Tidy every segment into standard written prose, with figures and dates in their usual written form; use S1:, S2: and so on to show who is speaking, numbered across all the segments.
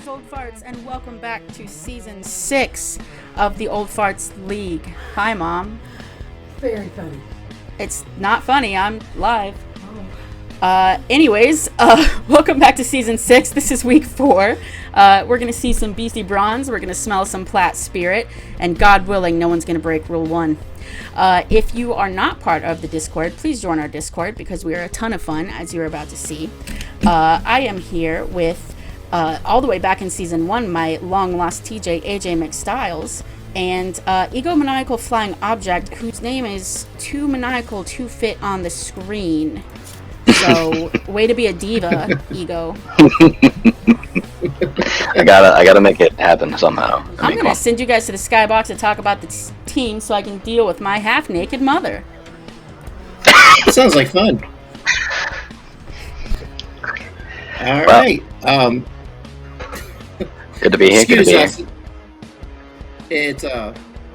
S1: Greetings, Old Farts, and welcome back to Season 6 of the Old Farts League. Hi, Mom.
S2: Very funny.
S1: It's not funny, I'm live. Anyways, welcome back to Season 6. This is Week 4. We're going to see some Beastie Bronze, we're going to smell some Platt Spirit, and God willing, no one's going to break Rule 1. If you are not part of the Discord, please join our Discord because we are a ton of fun, as you're about to see. I am here with, all the way back in Season 1, my long-lost TJ, AJ McStyles, and egomaniacal flying object whose name is too maniacal to fit on the screen. So, way to be a diva, Ego.
S3: I gotta make it happen somehow.
S1: I'm gonna send you guys to the skybox to talk about the team so I can deal with my half-naked mother.
S4: Sounds like fun. All right.
S3: Good to be here. Good to be here.
S4: It's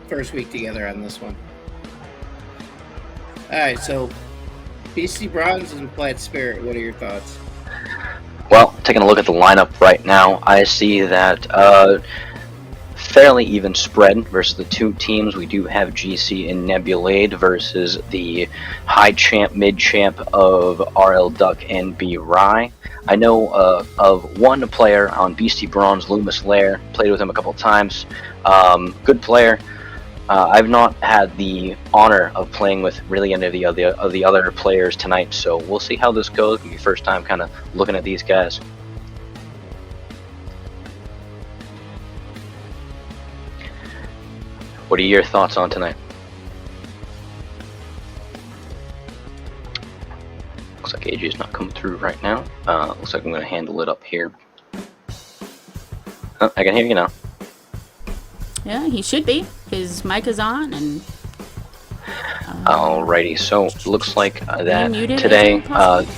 S4: first week together on this one. All right, so Beastie Bronze and Plaid Spirit. What are your thoughts?
S3: Well, taking a look at the lineup right now, I see that fairly even spread versus the two teams. We do have GC and Nebulade versus the high champ, mid champ of RL Duck and B Rye. I know of one player on Beastie Bronze, Loomis Lair. Played with him a couple times. Good player. I've not had the honor of playing with really any of the other players tonight, so we'll see how this goes. It'll be first time kind of looking at these guys. What are your thoughts on tonight? Looks like AJ's not coming through right now. Looks like I'm going to handle it up here. Oh, I can hear you now.
S1: Yeah, he should be. His mic is on, and...
S3: Alrighty, so looks like that
S1: muted,
S3: today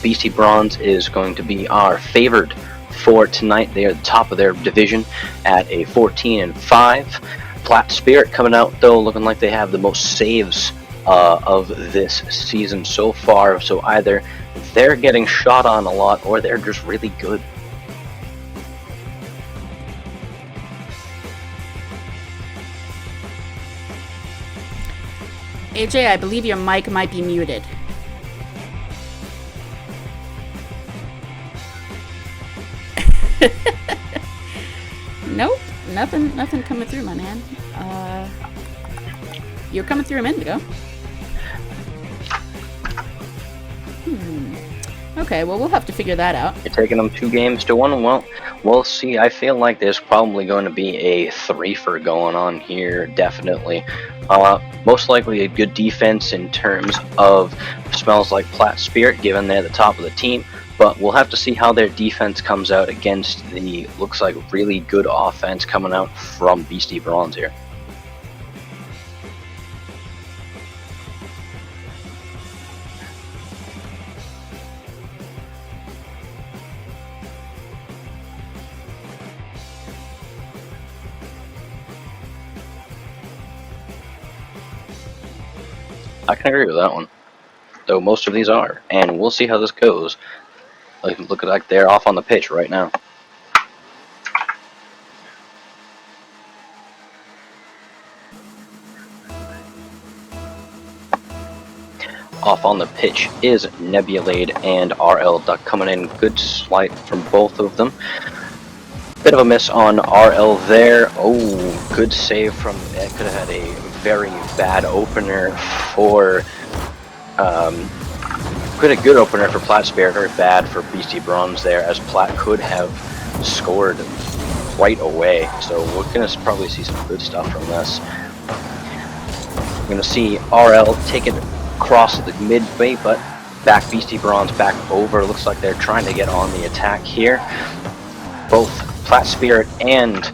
S3: Beastie Bronze is going to be our favored for tonight. They are the top of their division at a 14-5. Platt Spirit coming out though, looking like they have the most saves of this season so far. So either they're getting shot on a lot, or they're just really good.
S1: AJ, I believe your mic might be muted. Nope, nothing coming through, my man. You're coming through a minute ago. Okay, well, we'll have to figure that out.
S3: You're taking them 2-1. Well, we'll see. I feel like there's probably going to be a threefer going on here, definitely. Most likely a good defense in terms of smells like Platt Spirit, given they're the top of the team. But we'll have to see how their defense comes out against the, looks like, really good offense coming out from Beastie Bronze here. I can agree with that one, though most of these are, and we'll see how this goes. Look like they're off on the pitch right now. Off on the pitch is Nebulade and RL Duck coming in. Good slight from both of them. Bit of a miss on RL there. Oh, good save from, it could have had a very bad opener for, a good opener for Platt Spirit, very bad for Beastie Bronze there, as Platt could have scored right away. So we're going to probably see some good stuff from this. We're going to see RL take it across the midway, but back Beastie Bronze back over. Looks like they're trying to get on the attack here. Both Platt Spirit and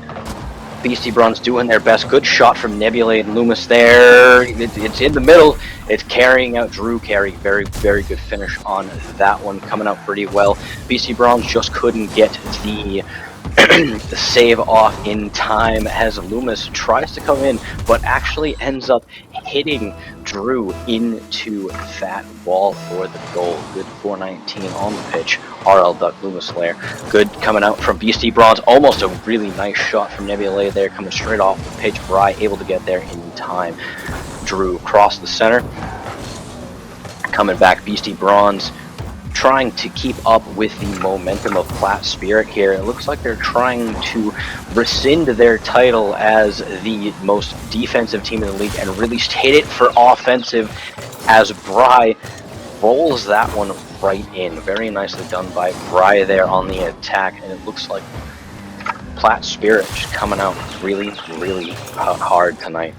S3: Beastie Bronze doing their best. Good shot from Nebulade and Loomis there. It's in the middle. It's carrying out Drew Carey. Very, very good finish on that one. Coming out pretty well. Beastie Bronze just couldn't get the the save off in time as Loomis tries to come in, but actually ends up hitting Drew into that wall for the goal. Good 419 on the pitch. RL Duck, Loomis Slayer. Good coming out from Beastie Bronze. Almost a really nice shot from Nebula there, coming straight off the pitch. Bry able to get there in time. Drew across the center. Coming back, Beastie Bronze trying to keep up with the momentum of Plat Spirit here. It looks like they're trying to rescind their title as the most defensive team in the league and really hit it for offensive as Bry rolls that one right in. Very nicely done by Bry there on the attack, and it looks like Plat Spirit just coming out really, really hard tonight.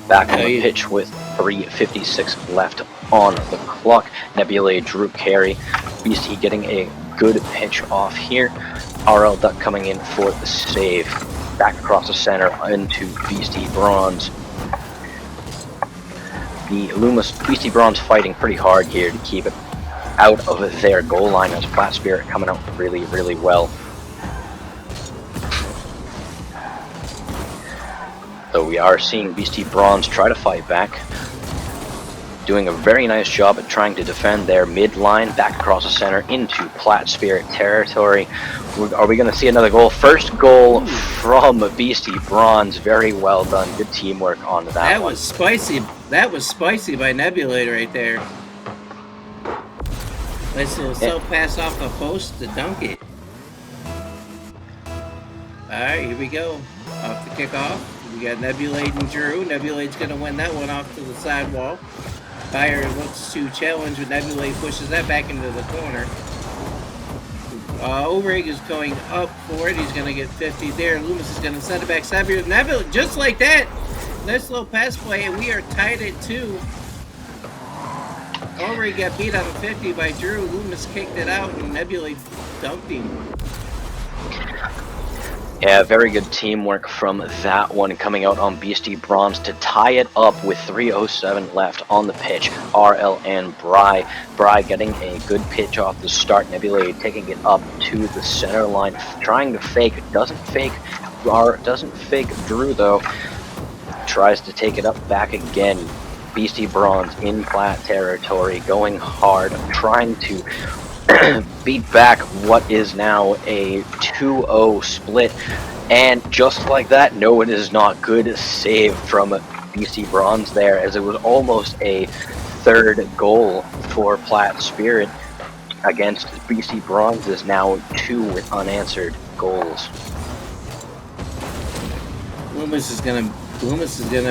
S3: Back on the pitch with 3:56 left on the clock. Nebula, Drew carry. Beastie getting a good pitch off here. RL Duck coming in for the save. Back across the center into Beastie Bronze. The Loomis Beastie Bronze fighting pretty hard here to keep it out of their goal line as Plat Spirit coming out really, really well. So we are seeing Beastie Bronze try to fight back. Doing a very nice job at trying to defend their mid-line, back across the center into Plat Spirit territory. Are we going to see another goal? First goal from Beastie Bronze. Very well done. Good teamwork on that one.
S4: That was spicy. That was spicy by Nebula right there. Nice little self pass off the post to dunk it. Alright, here we go. Off the kickoff. We got Nebulade and Drew. Nebulade's going to win that one off to the sidewall. Fire looks to challenge, but Nebulade pushes that back into the corner. Overig is going up for it. He's going to get 50 there. Loomis is going to send it back. Nebula, just like that. Nice little pass play, and we are tied at 2. Overig got beat on the 50 by Drew. Loomis kicked it out, and Nebulade dumped him.
S3: Yeah, very good teamwork from that one coming out on Beastie Bronze to tie it up with 3:07 left on the pitch. RL and Bry. Bry getting a good pitch off the start. Nebula taking it up to the center line, trying to fake. Doesn't fake Drew though. Tries to take it up back again. Beastie Bronze in Plat territory, going hard, trying to beat back what is now a 2-0 split, and just like that, no, it is not good. Save from Beastie Bronze there, as it was almost a third goal for Plat Spirit against Beastie Bronze is now 2 with unanswered goals.
S4: Loomis is gonna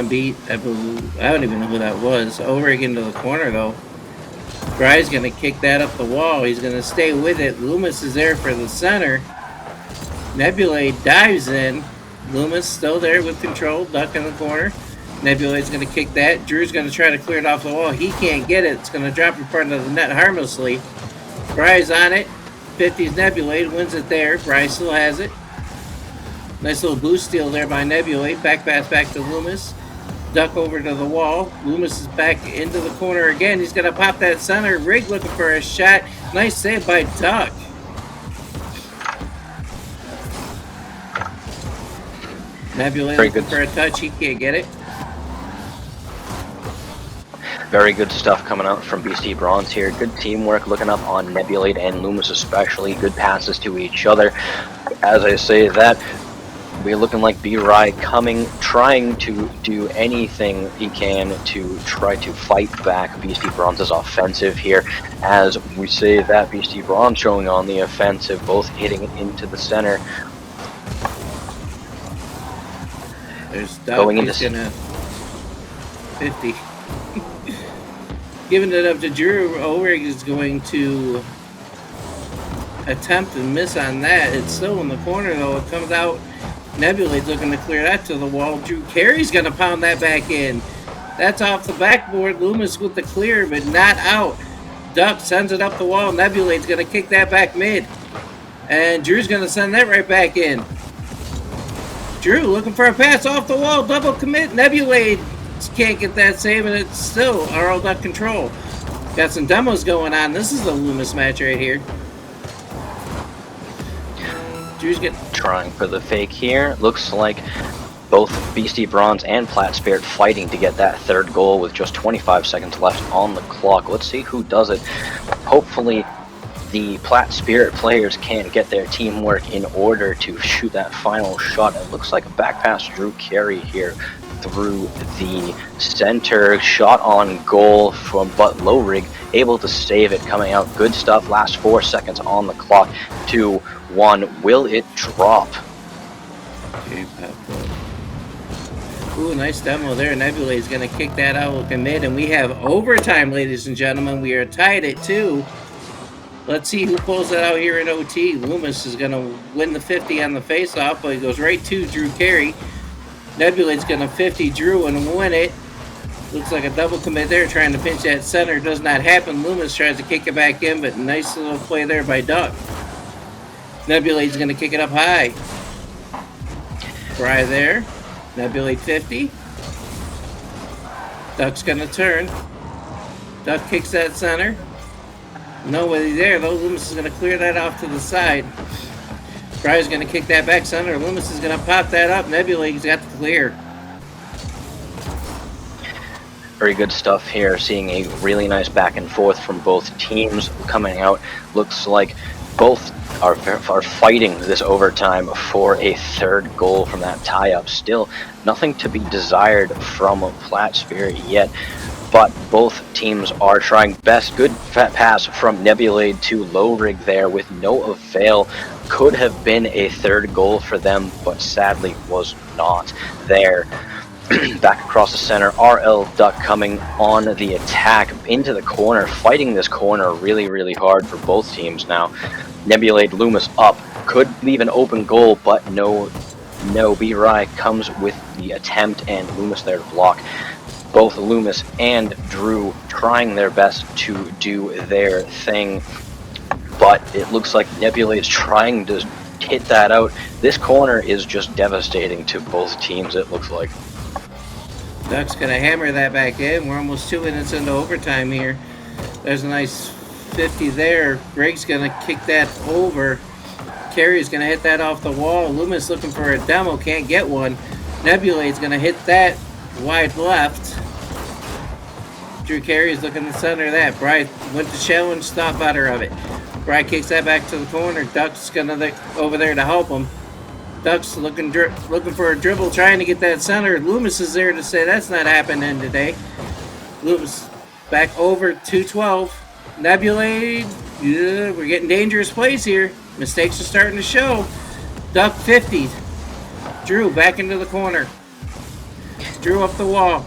S4: beat, I don't even know who that was. Overig into the corner though. Bry's going to kick that up the wall. He's going to stay with it. Loomis is there for the center. Nebula dives in. Loomis still there with control. Duck in the corner. Nebula's going to kick that. Drew's going to try to clear it off the wall. He can't get it. It's going to drop in front of the net harmlessly. Bry's on it. 50's Nebula. Wins it there. Bry still has it. Nice little boost steal there by Nebula. Back pass back to Loomis. Duck over to the wall. Loomis is back into the corner again. He's going to pop that center. Rig looking for a shot. Nice save by Duck. Nebula looking for a touch. He can't get it.
S3: Very good stuff coming out from Beastie Bronze here. Good teamwork looking up on Nebulate and Loomis especially. Good passes to each other. As I say that, we're looking like B-Rye trying to do anything he can to try to fight back Beastie Bronze's offensive here. As we say that, Beastie Bronze showing on the offensive, both hitting it into the center.
S4: There's Doug, he's gonna 50. Giving it up to Drew. Overig is going to attempt to miss on that. It's still in the corner though. It comes out. Nebula's looking to clear that to the wall. Drew Carey's going to pound that back in. That's off the backboard. Loomis with the clear, but not out. Duck sends it up the wall. Nebula's going to kick that back mid. And Drew's going to send that right back in. Drew looking for a pass off the wall. Double commit. Nebula can't get that save, and it's still RL Duck control. Got some demos going on. This is the Loomis match right here. Drew's trying
S3: for the fake here. Looks like Both Beastie Bronze and Plat Spirit fighting to get that third goal with just 25 seconds left on the clock. Let's see who does it. Hopefully the Plat Spirit players can get their teamwork in order to shoot that final shot. It looks like a back pass Drew Carey here through the center. Shot on goal from But Lowrig, able to save it, coming out. Good stuff. Last 4 seconds on the clock. 2-1. Will it drop?
S4: Ooh, nice demo there. Nebula is going to kick that out looking mid, and we have overtime, ladies and gentlemen. We are tied at 2. Let's see who pulls it out here in OT. Loomis is going to win the 50 on the face-off, but he goes right to Drew Carey. Nebula's going to 50 Drew and win it. Looks like a double commit there, trying to pinch that center. Does not happen. Loomis tries to kick it back in, but nice little play there by Duck. Nebula's going to kick it up high. Fry there. Nebula 50. Duck's going to turn. Duck kicks that center. Nobody there, though. Loomis is going to clear that off to the side. Fry's going to kick that back center. Loomis is going to pop that up. Nebula's got the clear.
S3: Very good stuff here. Seeing a really nice back and forth from both teams coming out. Looks like both are fighting this overtime for a third goal from that tie-up. Still, nothing to be desired from Plat Spirit yet, but both teams are trying best. Good fat pass from Nebulade to Lowrig there with no avail. Could have been a third goal for them, but sadly was not there. Back across the center, RL Duck coming on the attack into the corner, fighting this corner really hard for both teams now. Nebulade Loomis up, could leave an open goal, but no, B-Rye comes with the attempt and Loomis there to block. Both Loomis and Drew trying their best to do their thing, but it looks like Nebula is trying to hit that out. This corner is just devastating to both teams, it looks like.
S4: Duck's going to hammer that back in. We're almost 2 minutes into overtime here. There's a nice 50 there. Greg's going to kick that over. Carey's going to hit that off the wall. Loomis looking for a demo, can't get one. Nebulade's going to hit that wide left. Drew Carey's looking to center that. Bry went to challenge, stop better of it. Bry kicks that back to the corner. Duck's going to over there to help him. Duck's looking for a dribble, trying to get that center. Loomis is there to say that's not happening today. Loomis back over 2-12. Nebulade, yeah, we're getting dangerous plays here. Mistakes are starting to show. Duck 50. Drew back into the corner. Drew up the wall.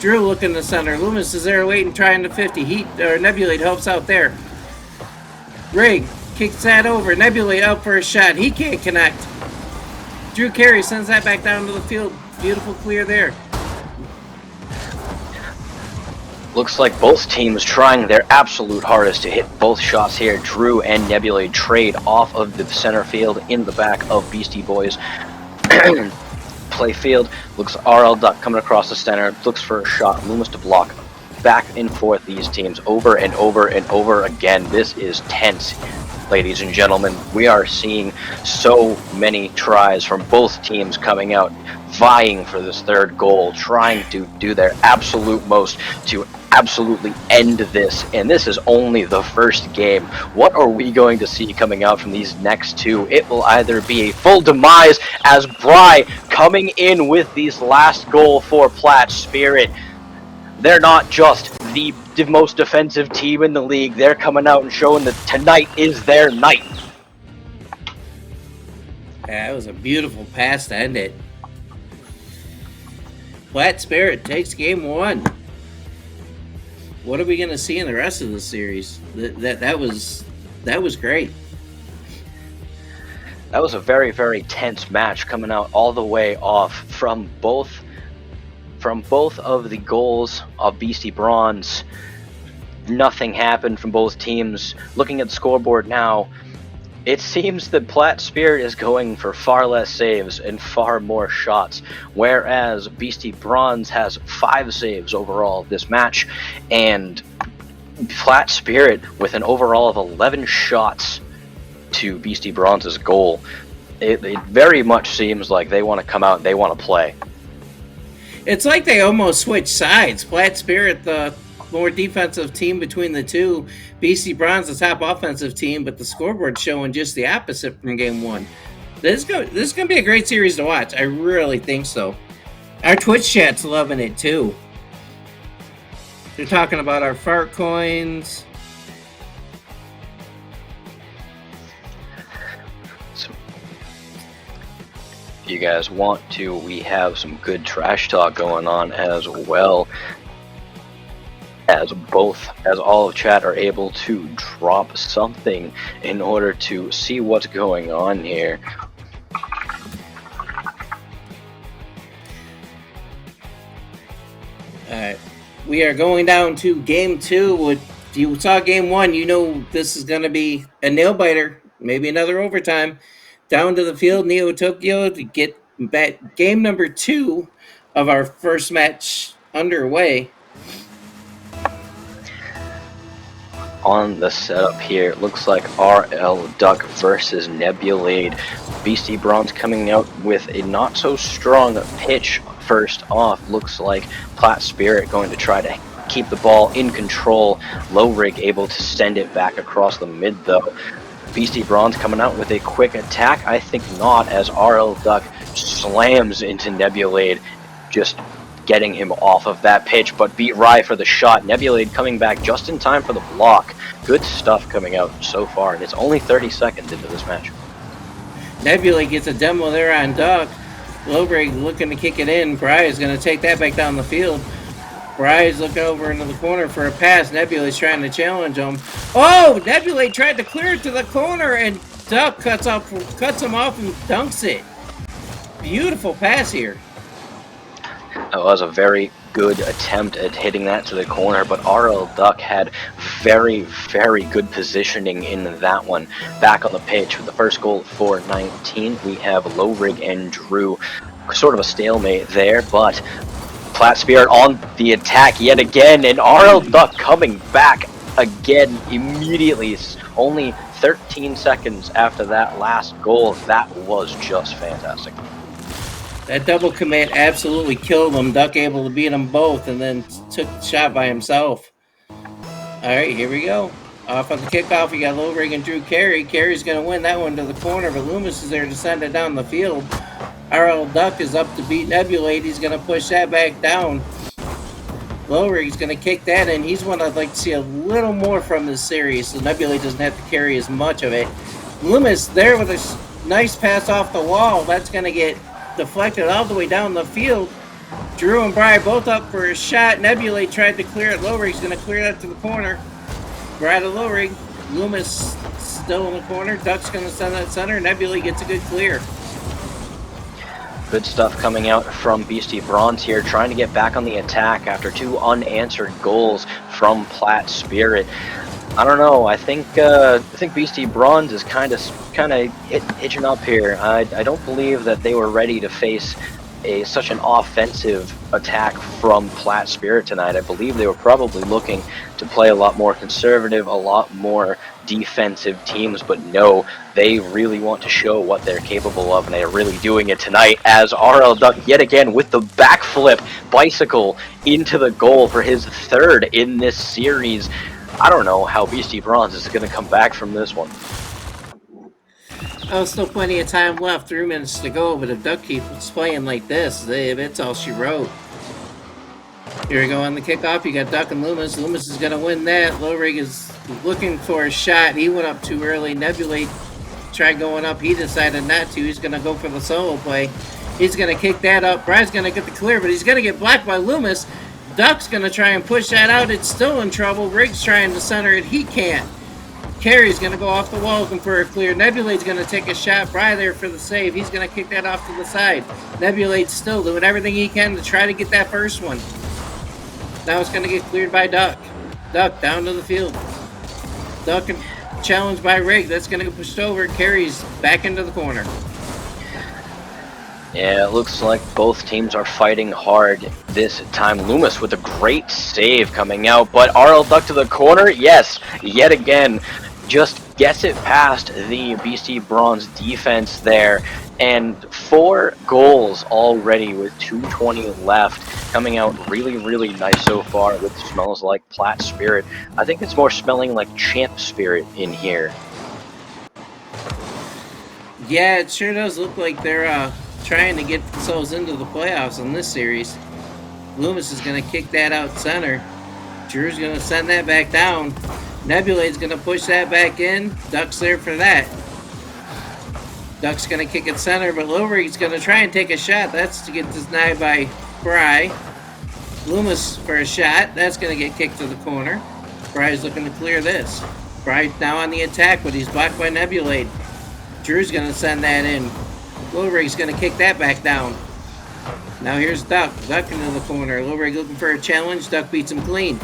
S4: Drew looking to center. Loomis is there waiting, trying to 50. Nebulade helps out there. Rig kicks that over. Nebulade out for a shot. He can't connect. Drew Carey sends that back down to the field. Beautiful clear there.
S3: Looks like both teams trying their absolute hardest to hit both shots here. Drew and Nebulade trade off of the center field in the back of Beastie Boys. Play field. Looks RL Duck coming across the center. Looks for a shot. Loomis to block. Back and forth these teams over and over and over again. This is tense. Ladies and gentlemen, we are seeing so many tries from both teams coming out, vying for this third goal, trying to do their absolute most to absolutely end this, and this is only the first game. What are we going to see coming out from these next two? It will either be a full demise as Bry coming in with these last goal for Plat Spirit. They're not just the most defensive team in the league. They're coming out and showing that tonight is their night.
S4: That was a beautiful pass to end it. Plat Spirit takes game 1. What are we going to see in the rest of the series? That was great.
S3: That was a very tense match coming out all the way off from both of the goals of Beastie Bronze. Nothing happened from both teams. Looking at the scoreboard now, it seems that Plat Spirit is going for far less saves and far more shots, whereas Beastie Bronze has 5 saves overall this match, and Plat Spirit with an overall of 11 shots to Beastie Bronze's goal. It very much seems like they want to come out and they want to play.
S4: It's like they almost switched sides. Platt Spirit, the more defensive team between the two. BC Bronze, the top offensive team, but the scoreboard showing just the opposite from game one. This is going to be a great series to watch. I really think so. Our Twitch chat's loving it too. They're talking about our fart coins.
S3: So, if you guys want to, we have some good trash talk going on as well. As all of chat are able to drop something in order to see what's going on here.
S4: Alright, we are going down to game two. If you saw game one, you know this is going to be a nail biter, maybe another overtime. Down to the field, Neo Tokyo, to get back game number two of our first match underway.
S3: On the setup here, it looks like RL Duck versus Nebulade. BC Bronze coming out with a not so strong pitch first off. Looks like Platt Spirit going to try to keep the ball in control. Low Rig able to send it back across the mid though. BC Bronze coming out with a quick attack. I think not, as RL Duck slams into Nebulade, just getting him off of that pitch, but beat Rye for the shot. Nebulade coming back just in time for the block. Good stuff coming out so far, and it's only 30 seconds into this match.
S4: Nebulade gets a demo there on Duck. Lowbrig looking to kick it in. Bry is going to take that back down the field. Bry is looking over into the corner for a pass. Nebulade's trying to challenge him. Oh! Nebulade tried to clear it to the corner, and Duck cuts him off and dunks it. Beautiful pass here.
S3: That was a very good attempt at hitting that to the corner, but RL Duck had very, very good positioning in that one. Back on the pitch with the first goal for 19, we have Low Rig and Drew. Sort of a stalemate there, but Platt Spirit on the attack yet again, and RL Duck coming back again immediately. Only 13 seconds after that last goal. That was just fantastic.
S4: That double commit absolutely killed him. Duck able to beat them both and then took the shot by himself. Alright, here we go. Off on the kickoff, you got Low Rig and Drew Carey. Carey's going to win that one to the corner, but Loomis is there to send it down the field. RL Duck is up to beat Nebulade. He's going to push that back down. Low Rig's going to kick that in. He's one I'd like to see a little more from this series, so Nebulade doesn't have to carry as much of it. Loomis there with a nice pass off the wall. That's going to get deflected all the way down the field. Drew and Bry both up for a shot. Nebulade tried to clear it. Low Rig's going to clear that to the corner. Bry to Low Rig. Loomis still in the corner. Duck's going to send that center. Nebulade gets a good clear.
S3: Good stuff coming out from BC Bronze here, trying to get back on the attack after two unanswered goals from Platt Spirit. I don't know. I think BC Bronze is kind of hitching up here. I don't believe that they were ready to face such an offensive attack from Platt Spirit tonight. I believe they were probably looking to play a lot more conservative, a lot more defensive teams, but no, they really want to show what they're capable of, and they're really doing it tonight as RL Duck yet again with the backflip bicycle into the goal for his third in this series. I don't know how BC Bronze is going to come back from this one.
S4: Oh, still plenty of time left, 3 minutes to go, but if Duck keeps playing like this, it's all she wrote. Here we go on the kickoff. You got Duck and Loomis. Loomis is going to win that. Low Rig is looking for a shot. He went up too early. Nebulade tried going up. He decided not to. He's going to go for the solo play. He's going to kick that up. Bry's going to get the clear, but he's going to get blocked by Loomis. Duck's going to try and push that out. It's still in trouble. Rig's trying to center it. He can't. Carey's going to go off the wall looking for a clear. Nebulade's going to take a shot. Bry there for the save. He's going to kick that off to the side. Nebulade's still doing everything he can to try to get that first one. Now it's going to get cleared by Duck. Duck down to the field. Duck and challenged by Rig. That's going to get pushed over. Carey's back into the corner.
S3: Yeah, it looks like both teams are fighting hard this time. Loomis with a great save coming out, but RL Duck to the corner. Yes, yet again. just gets it past the BC Bronze defense there, and 4 goals already with 2:20 left, coming out really nice so far with Smells Like Platt Spirit. I think it's more smelling like Champ Spirit in here.
S4: Yeah, it sure does look like they're trying to get themselves into the playoffs in this series. Loomis is going to kick that out center. Drew's going to send that back down. Nebulade's going to push that back in. Duck's there for that. Duck's going to kick it center, but Lowry's going to try and take a shot. That's to get denied by Bry. Loomis for a shot. That's going to get kicked to the corner. Bry's looking to clear this. Bry now on the attack, but he's blocked by Nebulade. Drew's going to send that in. Lowry's going to kick that back down. Now here's Duck. Duck into the corner. Lowry looking for a challenge. Duck beats him clean.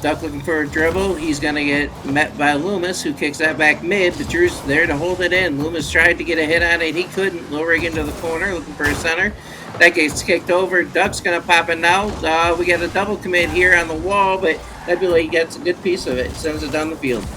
S4: Duck looking for a dribble. He's going to get met by Loomis, who kicks that back mid, but Drew's there to hold it in. Loomis tried to get a hit on it. He couldn't. Lowry into the corner, looking for a center. That gets kicked over. Duck's going to pop it now. We got a double commit here on the wall, but Nebula gets a good piece of it. Sends it down the field.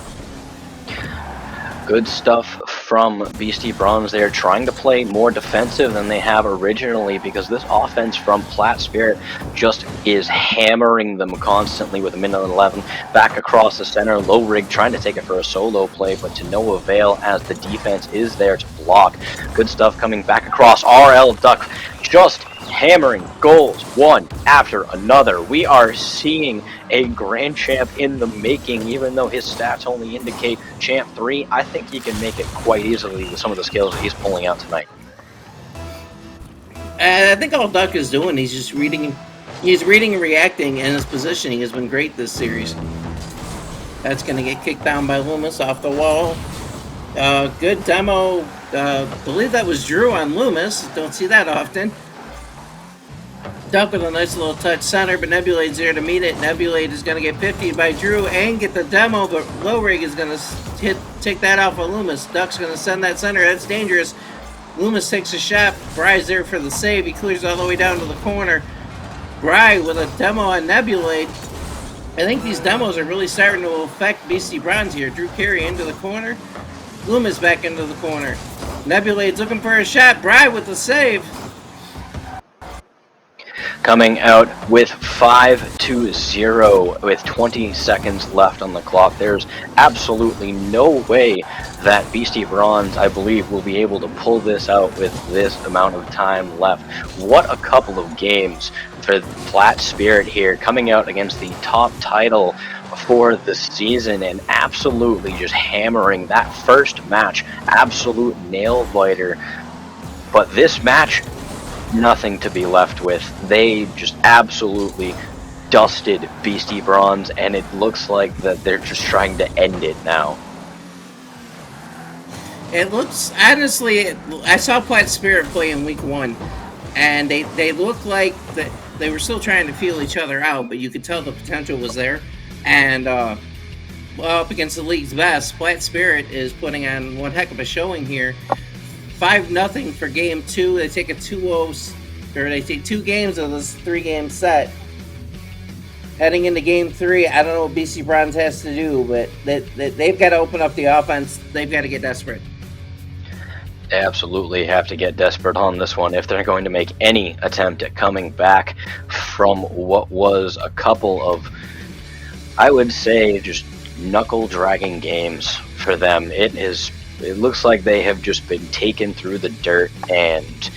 S3: Good stuff from Beastie Bronze. They're trying to play more defensive than they have originally, because this offense from Platt Spirit just is hammering them constantly with a minute 11. Back across the center, Low Rig trying to take it for a solo play, but to no avail as the defense is there to block. Good stuff coming back across. RL Duck just hammering goals one after another. We are seeing a grand champ in the making, even though his stats only indicate champ 3. I think he can make it quite easily with some of the skills that he's pulling out tonight.
S4: I think all Duck is doing, he's just reading. He's reading and reacting, and his positioning has been great this series. That's going to get kicked down by Loomis off the wall. Good demo. Believe that was Drew on Loomis. Don't see that often. Duck with a nice little touch center, but Nebulade's there to meet it. Nebulade is going to get 50 by Drew and get the demo, but Low Rig is going to take that off of Loomis. Duck's going to send that center. That's dangerous. Loomis takes a shot. Bry's there for the save. He clears all the way down to the corner. Bry with a demo on Nebulade. I think these demos are really starting to affect BC Bronze here. Drew Carey into the corner. Loomis back into the corner. Nebulade's looking for a shot. Bry with the save.
S3: Coming out with 5-0 with 20 seconds left on the clock. There's absolutely no way that Beastie Bronze, I believe, will be able to pull this out with this amount of time left. What a couple of games for Platt Spirit here, coming out against the top title for the season and absolutely just hammering that first match. Absolute nail biter. But this match, nothing to be left with. They just absolutely dusted Beastie Bronze, and it looks like that they're just trying to end it now.
S4: It looks, honestly, I saw Platt Spirit play in week 1, and they looked like that they were still trying to feel each other out, but you could tell the potential was there. And well, up against the league's best, Platt Spirit is putting on one heck of a showing here. 5-0 for game 2. They take a 2-0, or they take 2 games of this 3-game set. Heading into game 3, I don't know what BC Bronze has to do, but they've got to open up the offense. They've got to get desperate.
S3: They absolutely have to get desperate on this one if they're going to make any attempt at coming back from what was a couple of, I would say, just knuckle-dragging games for them. It looks like they have just been taken through the dirt, and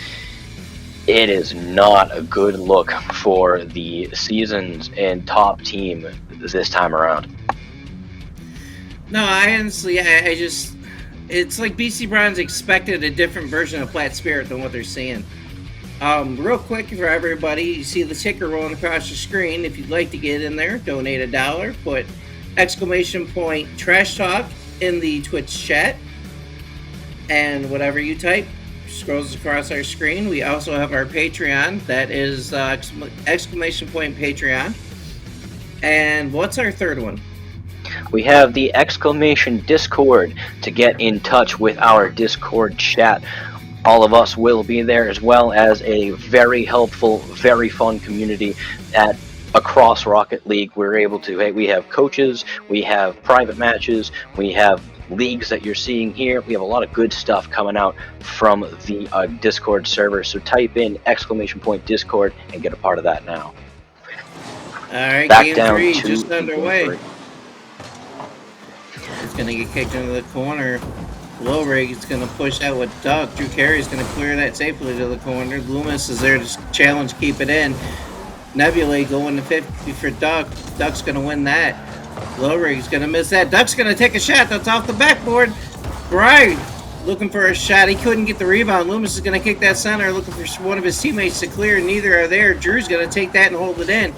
S3: it is not a good look for the season's and top team this time around.
S4: No, I honestly, I just, it's like BC Bronze expected a different version of Platt Spirit than what they're seeing. Real quick for everybody, you see the ticker rolling across the screen. If you'd like to get in there, donate $1, put ! Trash Talk in the Twitch chat. And whatever you type scrolls across our screen. We also have our Patreon. That is ! Patreon. And what's our third one?
S3: We have the Discord to get in touch with our Discord chat. All of us will be there, as well as a very helpful, very fun community that across Rocket League, we're able to, hey, we have coaches, we have private matches, we have leagues that you're seeing here. We have a lot of good stuff coming out from the Discord server. So type in !Discord and get a part of that now.
S4: All right,
S3: Back
S4: game
S3: down
S4: 3
S3: to
S4: just
S3: game
S4: underway.
S3: 3.
S4: It's going to get kicked into the corner. Lowrig is going to push out with Duck. Drew Carey is going to clear that safely to the corner. Loomis is there to challenge, keep it in. Nebula going to 50 for Duck. Duck's going to win that. Lowrig's going to miss that. Duck's going to take a shot. That's off the backboard. Brian looking for a shot. He couldn't get the rebound. Loomis is going to kick that center, looking for one of his teammates to clear. Neither are there. Drew's going to take that and hold it in.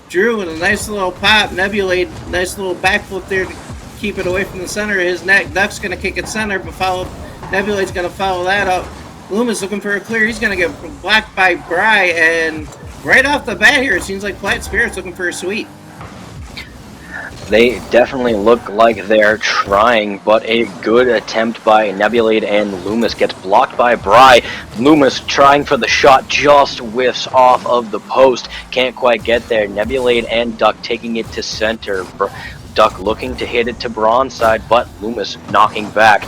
S4: Drew with a nice little pop. Nebula, nice little backflip there to keep it away from the center of his neck. Duck's going to kick it center, but Nebula's going to follow that up. Loomis looking for a clear. He's going to get blocked by Bry, and right off the bat here, it seems like Plaid Spirit's looking for a sweep.
S3: They definitely look like they're trying, but a good attempt by Nebulade and Loomis gets blocked by Bry. Loomis trying for the shot, just whiffs off of the post. Can't quite get there. Nebulade and Duck taking it to center. Duck looking to hit it to Braun's side, but Loomis knocking back.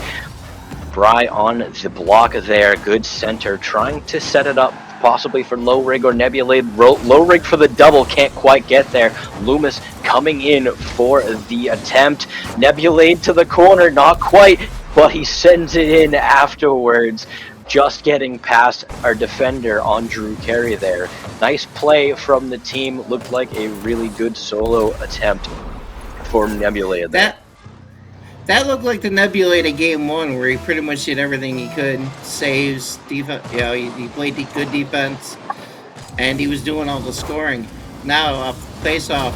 S3: Bry on the block there. Good center, trying to set it up possibly for Lowrig or Nebulade. Lowrig for the double, can't quite get there. Loomis coming in for the attempt. Nebulade to the corner, not quite, but he sends it in afterwards. Just getting past our defender on Drew Carey there. Nice play from the team. Looked like a really good solo attempt for Nebulade there.
S4: That looked like the Nebulade of Game 1, where he pretty much did everything he could. Saves, defense, he played good defense, and he was doing all the scoring. Now, face-off,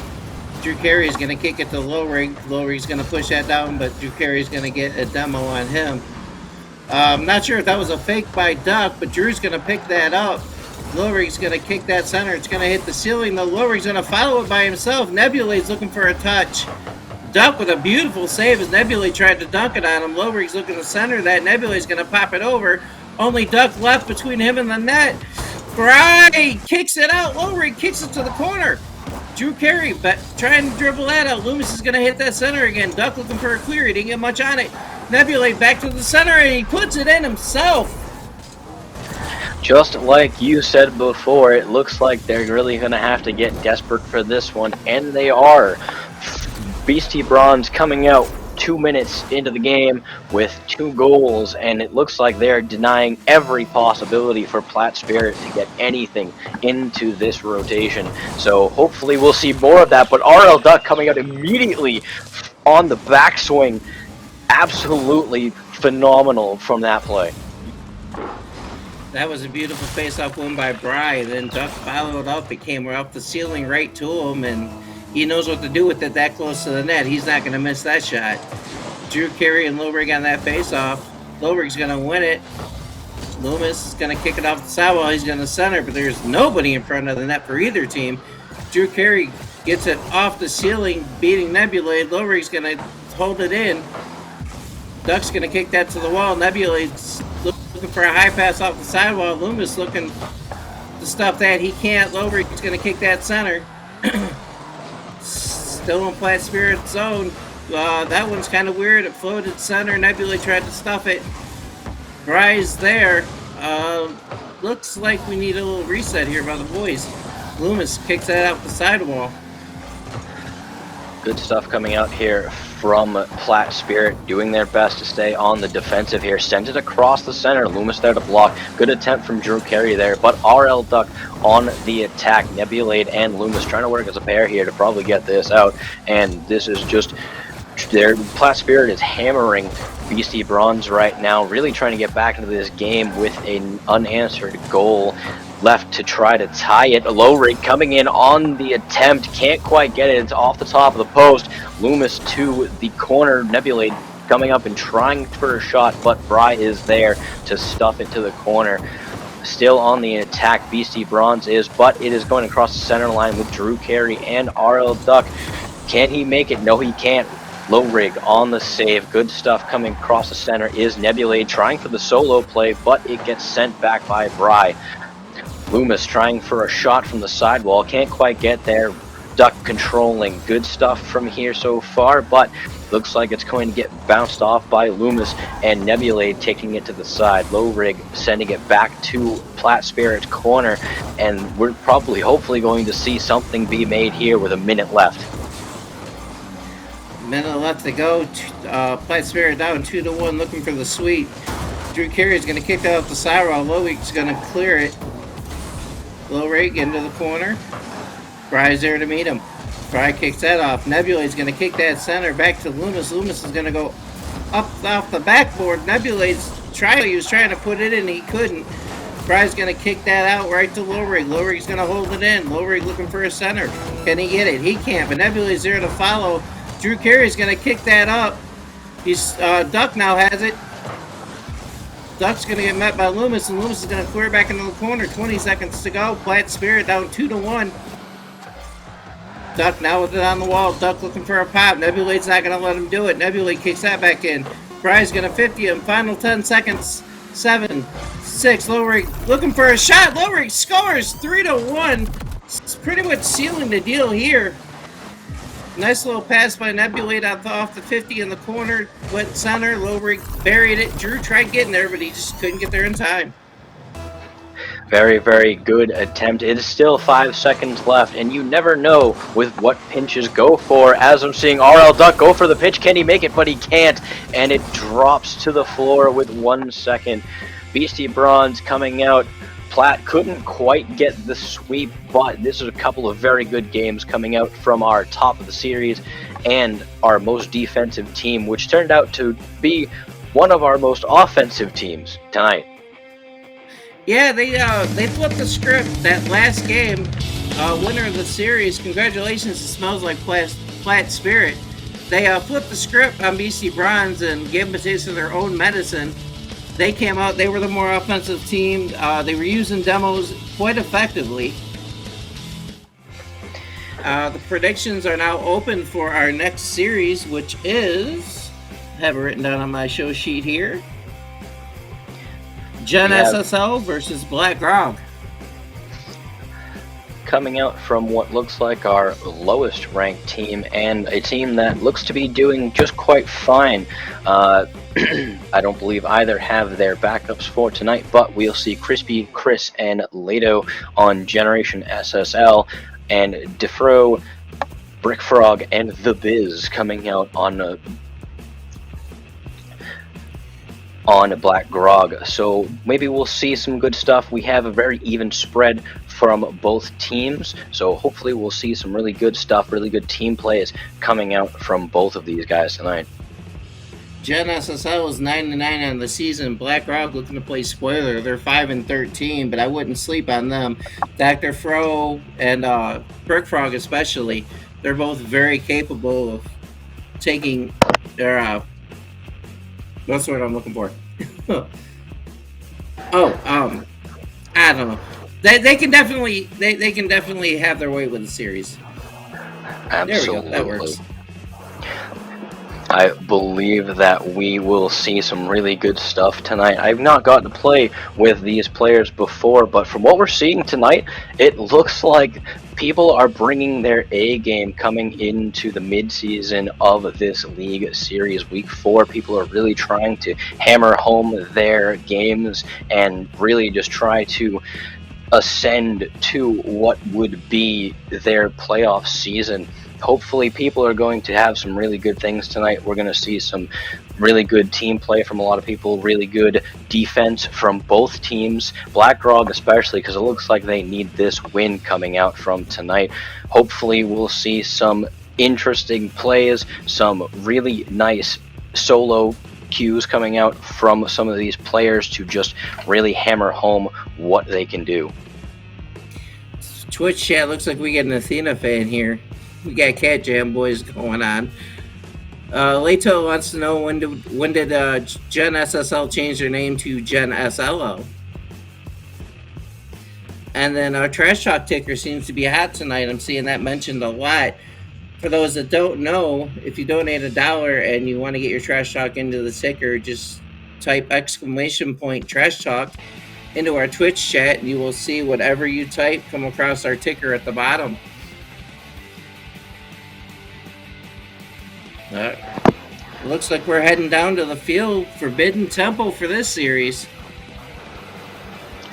S4: Drew Carey is going to kick it to Lowrig. Lowrig's going to push that down, but Drew Carey's going to get a demo on him. I'm not sure if that was a fake by Duck, but Drew's going to pick that up. Lowrig's going to kick that center. It's going to hit the ceiling, though. Lowrig's going to follow it by himself. Nebulade's looking for a touch. Duck with a beautiful save as Nebula tried to dunk it on him. Lowrig's looking to center that. Nebula's going to pop it over. Only Duck left between him and the net. Bry kicks it out. Lowrig kicks it to the corner. Drew Carey trying to dribble that out. Loomis is going to hit that center again. Duck looking for a clear. He didn't get much on it. Nebula back to the center, and he puts it in himself.
S3: Just like you said before, it looks like they're really going to have to get desperate for this one, and they are. Beastie Bronze coming out 2 minutes into the game with 2 goals, and it looks like they're denying every possibility for Plaid Spirit to get anything into this rotation. So hopefully we'll see more of that, but RL Duck coming out immediately on the backswing. Absolutely phenomenal from that play.
S4: That was a beautiful face-off win by Bry. Then Duck followed up. It came off the ceiling right to him, and he knows what to do with it that close to the net. He's not going to miss that shot. Drew Carey and Lowrig on that face-off. Lowrig's going to win it. Loomis is going to kick it off the sidewall. He's going to center, but there's nobody in front of the net for either team. Drew Carey gets it off the ceiling, beating Nebula. Lowrig's going to hold it in. Duck's going to kick that to the wall. Nebula's looking for a high pass off the sidewall. Loomis looking to stop that. He can't. Lowrig's going to kick that center. Still in Plaid Spirit zone. That one's kind of weird. It floated center. Nebula tried to stuff it. Bry's there. Looks like we need a little reset here by the boys. Loomis kicks that out the sidewall.
S3: Good stuff coming out here from Plaid Spirit, doing their best to stay on the defensive here. Sends it across the center. Loomis there to block. Good attempt from Drew Carey there, but RL Duck on the attack. Nebulade and Loomis trying to work as a pair here to probably get this out, and this is just their Plaid Spirit is hammering Beastie Bronze right now, really trying to get back into this game with an unanswered goal left to try to tie it. Lowrig coming in on the attempt, can't quite get it. It's off the top of the post. Loomis to the corner. Nebulade coming up and trying for a shot, but Bry is there to stuff it to the corner. Still on the attack, Beastie Bronze is, but it is going across the center line with Drew Carey and RL Duck. Can he make it? No, he can't. Lowrig on the save. Good stuff coming across the center is Nebulade trying for the solo play, but it gets sent back by Bry. Loomis trying for a shot from the sidewall, can't quite get there. Duck controlling, good stuff from here so far, but looks like it's going to get bounced off by Loomis, and Nebulade taking it to the side. Low Rig sending it back to Plat Spirit's corner, and we're probably, hopefully, going to see something be made here with a minute left.
S4: Minute left to go. Plat Spirit down 2-1, looking for the sweep. Drew Carey's going to kick that off the sidewall. Low Rig's going to clear it. Low Rig into the corner. Fry's there to meet him. Fry kicks that off. Nebulade's going to kick that center back to Loomis. Loomis is going to go up off the backboard. Nebulade's he was trying to put it in, he couldn't. Fry's going to kick that out right to Low Rig. Low Rig's going to hold it in. Low Rig looking for a center. Can he get it? He can't, but Nebulade's there to follow. Drew Carey's going to kick that up. He's Duck now has it. Duck's going to get met by Loomis, and Loomis is going to clear back into the corner. 20 seconds to go. Plat Spirit down 2-1. Duck now with it on the wall. Duck looking for a pop. Nebulade's not going to let him do it. Nebulade kicks that back in. Fry's going to 50 him. Final 10 seconds. 7, 6. Low Rig looking for a shot. Low Rig scores 3-1. It's pretty much sealing the deal here. Nice little pass by Nebulade off the 50 in the corner. Went center. Low Rig buried it. Drew tried getting there, but he just couldn't get there in time.
S3: Very, very good attempt. It is still 5 seconds left, and you never know with what pinches go for. As I'm seeing RL Duck go for the pitch, can he make it? But he can't, and it drops to the floor with 1 second. Beastie Bronze coming out. Plat couldn't quite get the sweep, but this is a couple of very good games coming out from our top of the series and our most defensive team, which turned out to be one of our most offensive teams tonight.
S4: Yeah, they flipped the script that last game. Winner of the series. Congratulations, it smells like Plat Spirit. They flipped the script on BC Bronze and gave them a taste of their own medicine. They came out, they were the more offensive team. They were using demos quite effectively. The predictions are now open for our next series, which is, I have it written down on my show sheet here. Gen SSL versus Black Grog.
S3: Coming out from what looks like our lowest ranked team, and a team that looks to be doing just quite fine. I don't believe either have their backups for tonight, but we'll see Crispy, Chris, and Lato on Generation SSL, and Defro, Brick Frog, and The Biz coming out on Black Grog. So maybe we'll see some good stuff. We have a very even spread from both teams, so hopefully we'll see some really good stuff, really good team plays coming out from both of these guys tonight.
S4: Gen SSL is 9-9 on the season. Black Grog looking to play spoiler. They're 5-13, but I wouldn't sleep on them. Dr. Fro and Brick Frog especially, they're both very capable of taking their that's what I'm looking for. I don't know. They can definitely they can definitely have their way with the series.
S3: Absolutely.
S4: There we go. That works.
S3: I believe that we will see some really good stuff tonight. I've not gotten to play with these players before, but from what we're seeing tonight, it looks like people are bringing their A game coming into the mid-season of this league series. Week 4, people are really trying to hammer home their games and really just try to ascend to what would be their playoff season. Hopefully people are going to have some really good things tonight. We're going to see some really good team play from a lot of people, really good defense from both teams, Black Grog especially, because it looks like they need this win coming out from tonight. Hopefully we'll see some interesting plays, some really nice solo cues coming out from some of these players to just really hammer home what they can do.
S4: Twitch chat looks like we get an Athena fan here. We got Cat Jam boys going on. Leto wants to know when did Gen SSL change their name to Gen SLO? And then our Trash Talk ticker seems to be hot tonight. I'm seeing that mentioned a lot. For those that don't know, if you donate $1 and you want to get your Trash Talk into the ticker, just type !Trash Talk, into our Twitch chat, and you will see whatever you type come across our ticker at the bottom. Looks like we're heading down to the field Forbidden Temple for this series,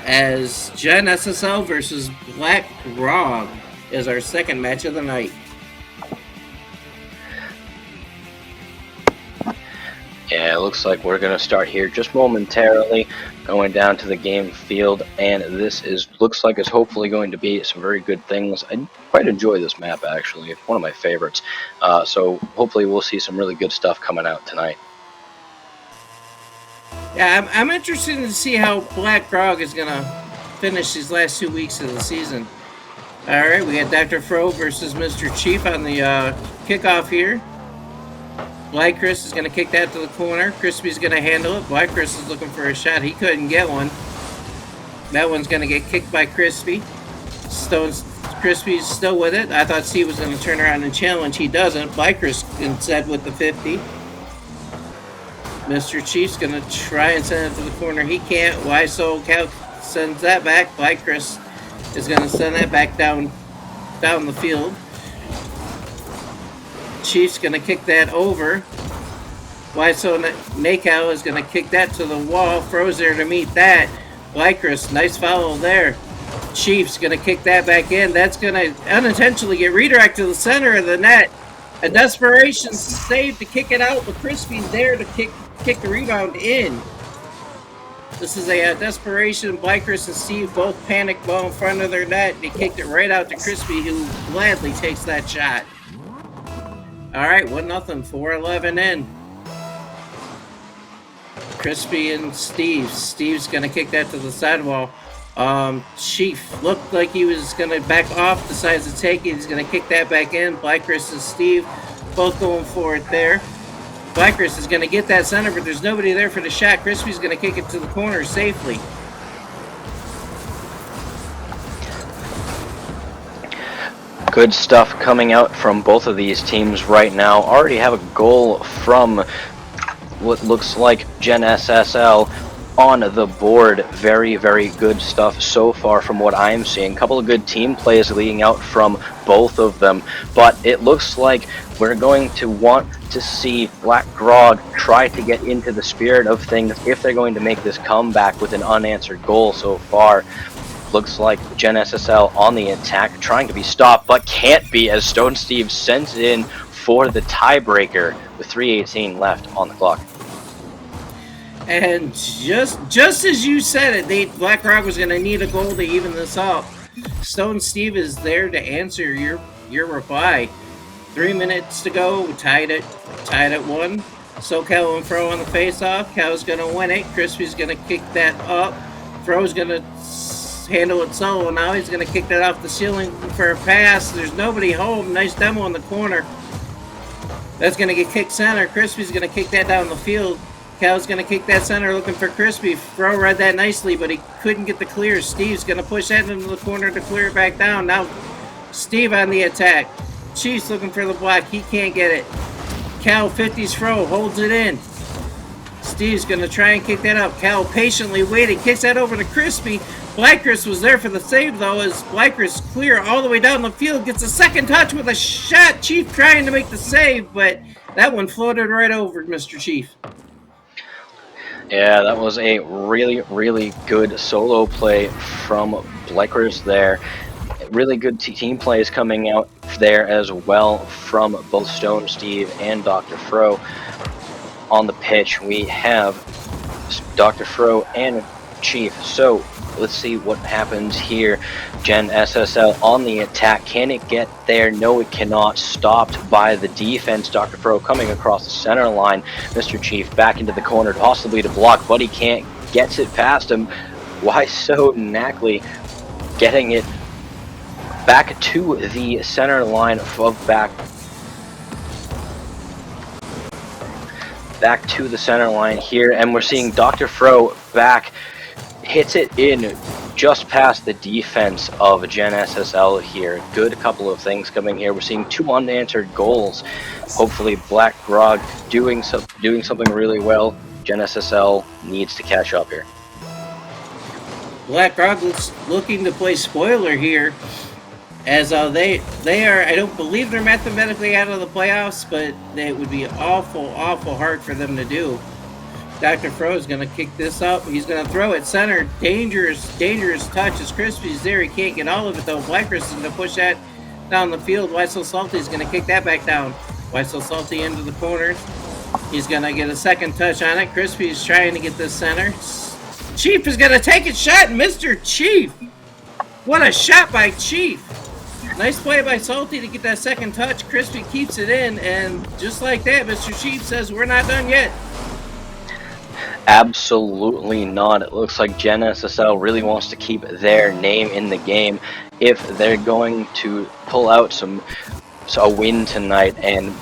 S4: as Gen SSL versus Black Grog is our second match of the night.
S3: Yeah, it looks like we're going to start here just momentarily, going down to the game field, and this looks like it's hopefully going to be some very good things. I quite enjoy this map, actually. It's one of my favorites. So hopefully we'll see some really good stuff coming out tonight.
S4: Yeah, I'm interested to see how Black Grog is going to finish these last 2 weeks of the season. All right, we got Dr. Fro versus Mr. Chief on the kickoff here. Black Chris is going to kick that to the corner. Crispy's going to handle it. Black Chris is looking for a shot. He couldn't get one. That one's going to get kicked by Crispy. Crispy's still with it. I thought Steve was going to turn around and challenge. He doesn't. Black Chris instead with the 50. Mr. Chief's going to try and send it to the corner. He can't. Why so? Cal sends that back. Black Chris is going to send that back down the field. Chief's going to kick that over. Why so? Nakao is going to kick that to the wall. Fro's there to meet that. Black Chris, nice follow there. Chief's going to kick that back in. That's going to unintentionally get redirected to the center of the net. A desperation save to kick it out, but Crispy's there to kick the rebound in. This is a desperation. Black Chris and Steve both panic ball in front of their net. They kicked it right out to Crispy, who gladly takes that shot. All right, 1-0, 4-11 in. Crispy and Steve. Steve's going to kick that to the sidewall. Chief looked like he was going to back off, decides to take it. He's going to kick that back in. Black Chris and Steve both going for it there. Black Chris is going to get that center, but there's nobody there for the shot. Crispy's going to kick it to the corner safely.
S3: Good stuff coming out from both of these teams right now. Already have a goal from what looks like Gen SSL on the board. Very, very good stuff so far from what I'm seeing. A couple of good team plays leading out from both of them, but it looks like we're going to want to see Black Grog try to get into the spirit of things if they're going to make this comeback with an unanswered goal so far. Looks like Gen SSL on the attack, trying to be stopped, but can't be, as Stone Steve sends it in for the tiebreaker with 3:18 left on the clock.
S4: And just as you said it, Black Grog was going to need a goal to even this up. Stone Steve is there to answer your reply. 3 minutes to go, tied at 1. SoCal and Fro on the face-off. Cal's going to win it. Crispy's going to kick that up. Fro's going to handle it solo. Now he's going to kick that off the ceiling for a pass. There's nobody home. Nice demo in the corner. That's going to get kicked center. Crispy's going to kick that down the field. Cal's going to kick that center looking for Crispy. Fro read that nicely, but he couldn't get the clear. Steve's going to push that into the corner to clear it back down. Now Steve on the attack. Chief's looking for the block. He can't get it. Cal 50s Fro holds it in. Steve's going to try and kick that up. Cal patiently waiting. Kicks that over to Crispy. Black Chris was there for the save, though, as Black Chris clear all the way down the field. Gets a second touch with a shot. Chief trying to make the save, but that one floated right over Mr. Chief.
S3: Yeah, that was a really, really good solo play from Black Chris there. Really good team plays coming out there as well from both Stone Steve and Dr. Fro. On the pitch, we have Dr. Fro and Chief. So let's see what happens here. Gen SSL on the attack. Can it get there? No, it cannot. Stopped by the defense. Dr. Fro coming across the center line. Mr. Chief back into the corner, possibly to block, but he can't. Gets it past him. Why so Knackley getting it back to the center line of back to the center line here, and we're seeing Dr. Fro back, hits it in just past the defense of Gen SSL here. Good couple of things coming here. We're seeing 2 unanswered goals. Hopefully Black Grog doing something really well. Gen SSL needs to catch up here.
S4: Black Rock looking to play spoiler here, as they are. I don't believe they're mathematically out of the playoffs, but it would be awful hard for them to do. Dr. Fro is going to kick this up. He's going to throw it center. Dangerous touch as Crispy's there. He can't get all of it though. Blackcrest is going to push that down the field. Why So Salty is going to kick that back down. Why So Salty into the corners. He's going to get a second touch on it. Crispy's trying to get this center. Chief is going to take a shot. Mr. Chief. What a shot by Chief. Nice play by Salty to get that second touch. Crispy keeps it in, and just like that, Mr. Chief says, we're not done yet.
S3: Absolutely not. It looks like Gen SSL really wants to keep their name in the game if they're going to pull out a win tonight, and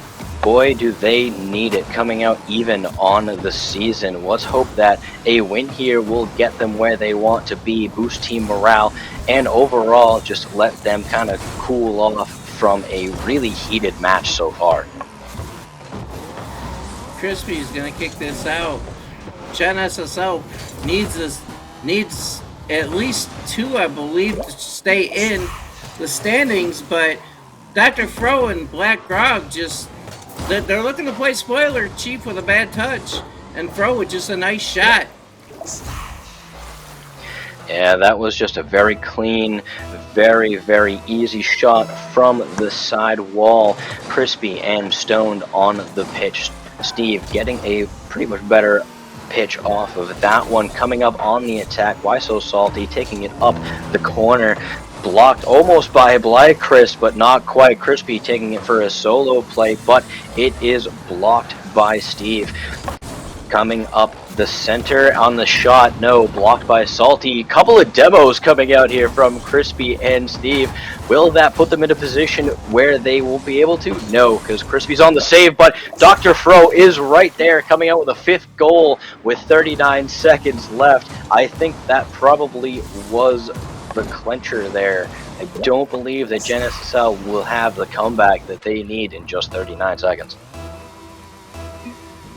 S3: boy do they need it coming out even on the season. Let's hope that a win here will get them where they want to be, boost team morale, and overall just let them kind of cool off from a really heated match so far.
S4: Crispy's gonna kick this out. Gen SSL needs at least 2, I believe, to stay in the standings, but Dr. Fro and Black Grog just they're looking to play spoiler. Chief with a bad touch, and Fro with just a nice shot.
S3: Yeah, that was just a very clean, very, very easy shot from the side wall. Crispy and Stoned on the pitch. Steve getting a pretty much better pitch off of that one. Coming up on the attack, Why So Salty taking it up the corner. Blocked almost by Blackcrest, but not quite. Crispy taking it for a solo play, but it is blocked by Steve. Coming up the center on the shot, no, blocked by Salty. Couple of demos coming out here from Crispy and Steve. Will that put them in a position where they will be able to? No, because Crispy's on the save, but Dr. Fro is right there coming out with a 5th goal with 39 seconds left. I think that probably was the clincher there. I don't believe that Gen SSL will have the comeback that they need in just 39 seconds.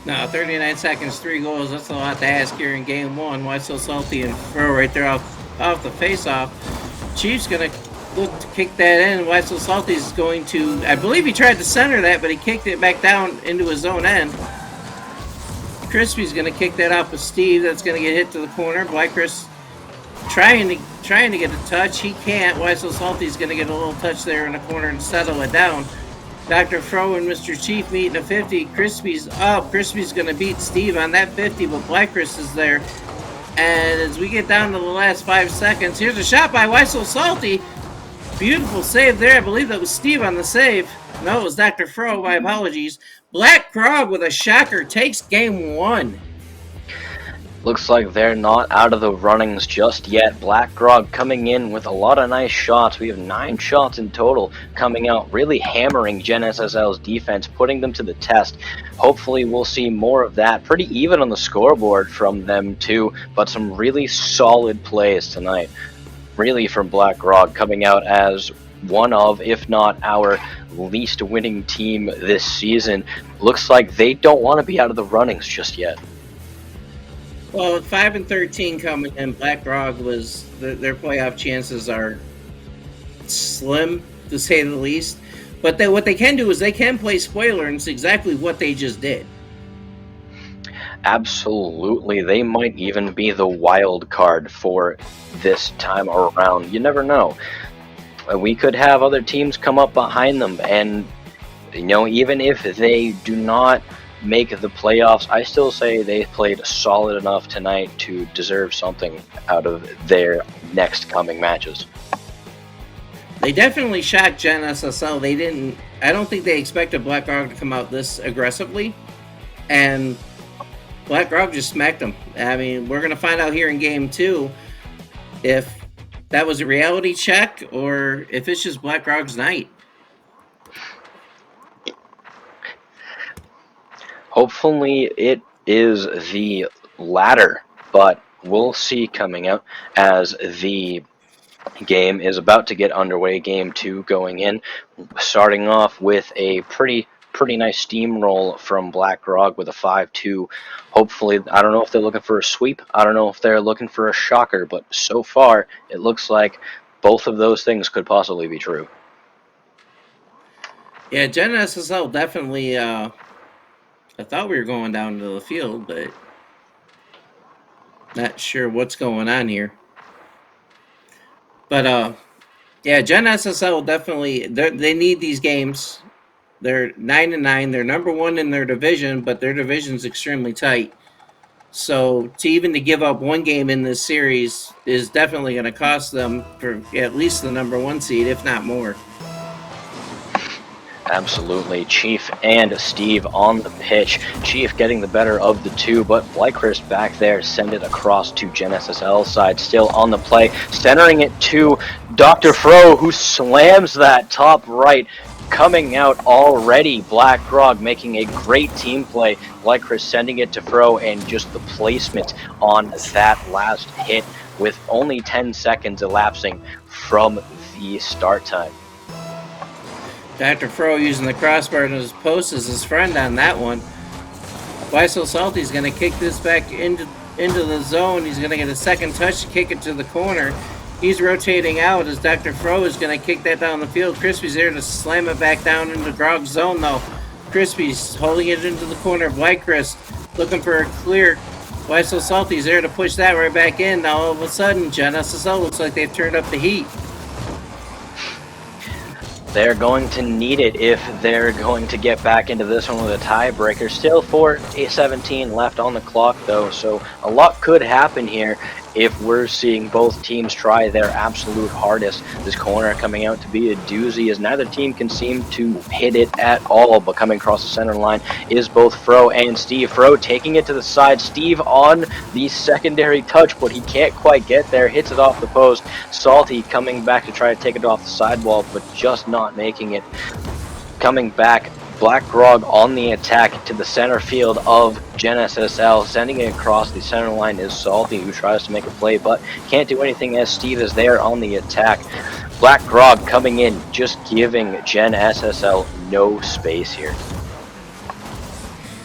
S4: No, 39 seconds, 3 goals. That's a lot to ask here in game 1. Why So Salty and Fro right there off the face-off. Chief's going to look to kick that in. Why So Salty is going to, I believe he tried to center that, but he kicked it back down into his own end. Crispy's going to kick that off with Steve. That's going to get hit to the corner. Blackcrest trying to get a touch. He can't. Why So Salty's going to get a little touch there in the corner and settle it down. Dr. Fro and Mr. Chief meeting a 50. Crispy's up. Crispy's going to beat Steve on that 50, but Blackcrest is there. And as we get down to the last 5 seconds, here's a shot by Why So Salty. Beautiful save there. I believe that was Steve on the save. No, it was Dr. Fro. My apologies. Black Grog with a shocker takes game 1.
S3: Looks like they're not out of the runnings just yet. Black Grog coming in with a lot of nice shots. We have 9 shots in total coming out, really hammering Gen SSL's defense, putting them to the test. Hopefully we'll see more of that. Pretty even on the scoreboard from them too, but some really solid plays tonight. Really from Black Grog, coming out as one of, if not our least winning team this season. Looks like they don't want to be out of the runnings just yet.
S4: Well, with 5-13 coming in, Black Grog was their playoff chances are slim, to say the least. But what they can do is they can play spoiler, and it's exactly what they just did.
S3: Absolutely, they might even be the wild card for this time around. You never know. We could have other teams come up behind them, and even if they do not make the playoffs, I still say they played solid enough tonight to deserve something out of their next coming matches.
S4: They definitely shocked Gen SSL. I don't think they expected Black Grog to come out this aggressively, and Black Grog just smacked them. I mean, we're going to find out here in game 2 if that was a reality check or if it's just Black Grog's night.
S3: Hopefully it is the latter, but we'll see coming out as the game is about to get underway. Game 2 going in, starting off with a pretty pretty nice steamroll from Black Grog with a 5-2. Hopefully, I don't know if they're looking for a sweep. I don't know if they're looking for a shocker, but so far it looks like both of those things could possibly be true.
S4: Yeah, Gen SSL definitely. I thought we were going down to the field, but not sure what's going on here. But yeah, Gen SSL definitely. They need these games. They're 9-9. They're number one in their division, but their division's extremely tight. So to give up one game in this series is definitely going to cost them for at least the number one seed, if not more.
S3: Absolutely. Chief and Steve on the pitch. Chief getting the better of the two, but Blychrist back there send it across to Gen SSL side, still on the play, centering it to Dr. Fro, who slams that top right. Coming out already, Black Grog making a great team play. Blychrist sending it to Fro, and just the placement on that last hit with only 10 seconds elapsing from the start time.
S4: Dr. Fro using the crossbar in his post as his friend on that one. Why So Salty's going to kick this back into the zone. He's going to get a second touch to kick it to the corner. He's rotating out as Dr. Fro is going to kick that down the field. Crispy's there to slam it back down into Grog's zone, though. Crispy's holding it into the corner of Blychrist, looking for a clear. Why So Salty's there to push that right back in. Now, all of a sudden, Gen SSL looks like they've turned up the heat.
S3: They're going to need it if they're going to get back into this one with a tiebreaker. Still 4:17 left on the clock, though, so a lot could happen here if we're seeing both teams try their absolute hardest. This corner coming out to be a doozy as neither team can seem to hit it at all, but coming across the center line is both Fro and Steve. Fro taking it to the side, Steve on the secondary touch, but he can't quite get there, hits it off the post. Salty coming back to try to take it off the sidewall, but just not making it. Coming back, Black Grog on the attack to the center field of Gen SSL, sending it across the center line is Salty, who tries to make a play, but can't do anything as Steve is there on the attack. Black Grog coming in, just giving Gen SSL no space here.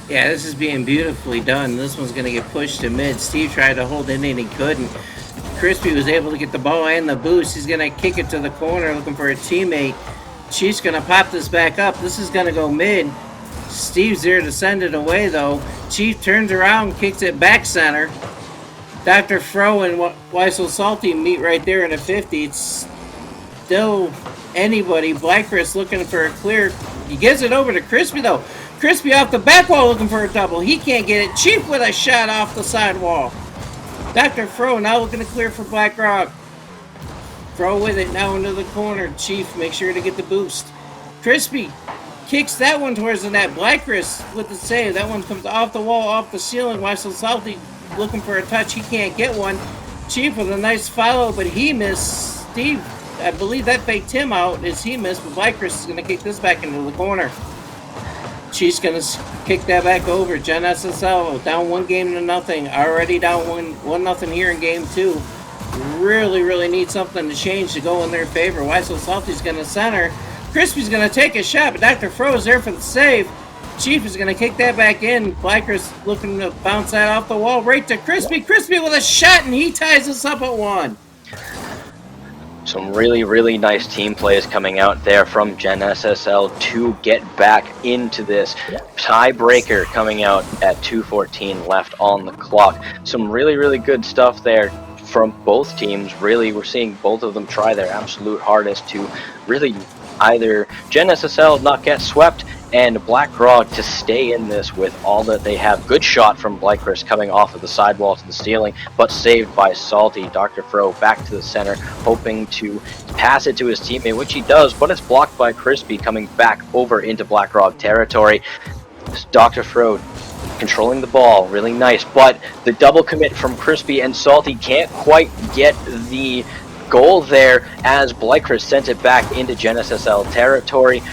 S4: Yeah, this is being beautifully done. This one's going to get pushed to mid. Steve tried to hold it in and he couldn't. Crispy was able to get the ball and the boost. He's going to kick it to the corner looking for a teammate. Chief's going to pop this back up. This is going to go mid. Steve's there to send it away, though. Chief turns around, kicks it back center. Dr. Fro and Why So Salty meet right there in a 50. It's still anybody. Blychrist looking for a clear. He gives it over to Crispy, though. Crispy off the back wall looking for a double. He can't get it. Chief with a shot off the sidewall. Dr. Fro now looking to clear for Black Grog. Fro with it now into the corner. Chief, make sure to get the boost. Crispy kicks that one towards the net. Blychrist with the save. That one comes off the wall, off the ceiling. Why So Salty looking for a touch. He can't get one. Chief with a nice follow, but he missed. Steve, I believe that faked him out as he missed, but Blychrist is going to kick this back into the corner. Chief's going to kick that back over. Gen SSL down 1-0. Already down 1-0 here in game 2. Really need something to change to go in their favor. Why So Salty's going to center. Crispy's going to take a shot, but Dr. Fro is there for the save. Chief is going to kick that back in. Blychrist looking to bounce that off the wall right to Crispy. Crispy with a shot, and he ties us up at 1.
S3: Some really nice team plays coming out there from Gen SSL to get back into this. Tiebreaker coming out at 2:14 left on the clock. Some really good stuff there from both teams. Really, we're seeing both of them try their absolute hardest to really either Gen SSL not get swept and Black Grog to stay in this with all that they have. Good shot from Blychrist coming off of the sidewall to the ceiling, but saved by Salty. Dr. Fro back to the center, hoping to pass it to his teammate, which he does, but it's blocked by Crispy coming back over into Black Grog territory. Dr. Fro controlling the ball, really nice, but the double commit from Crispy and Salty can't quite get the goal there as Blychrist sent it back into Gen SSL territory.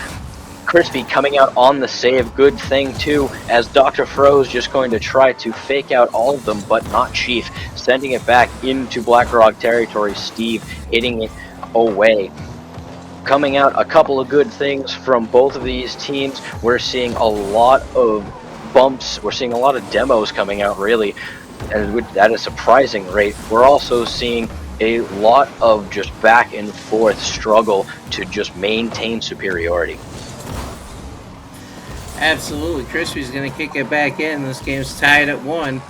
S3: Crispy coming out on the save, good thing too, as Dr. Fro's just going to try to fake out all of them, but not Chief, sending it back into Black Grog territory. Steve hitting it away. coming out, a couple of good things from both of these teams. We're seeing a lot of bumps. We're seeing a lot of demos coming out, really, and at a surprising rate. We're also seeing a lot of just back and forth struggle to just maintain superiority.
S4: Absolutely. Crispy's going to kick it back in. This game's tied at 1.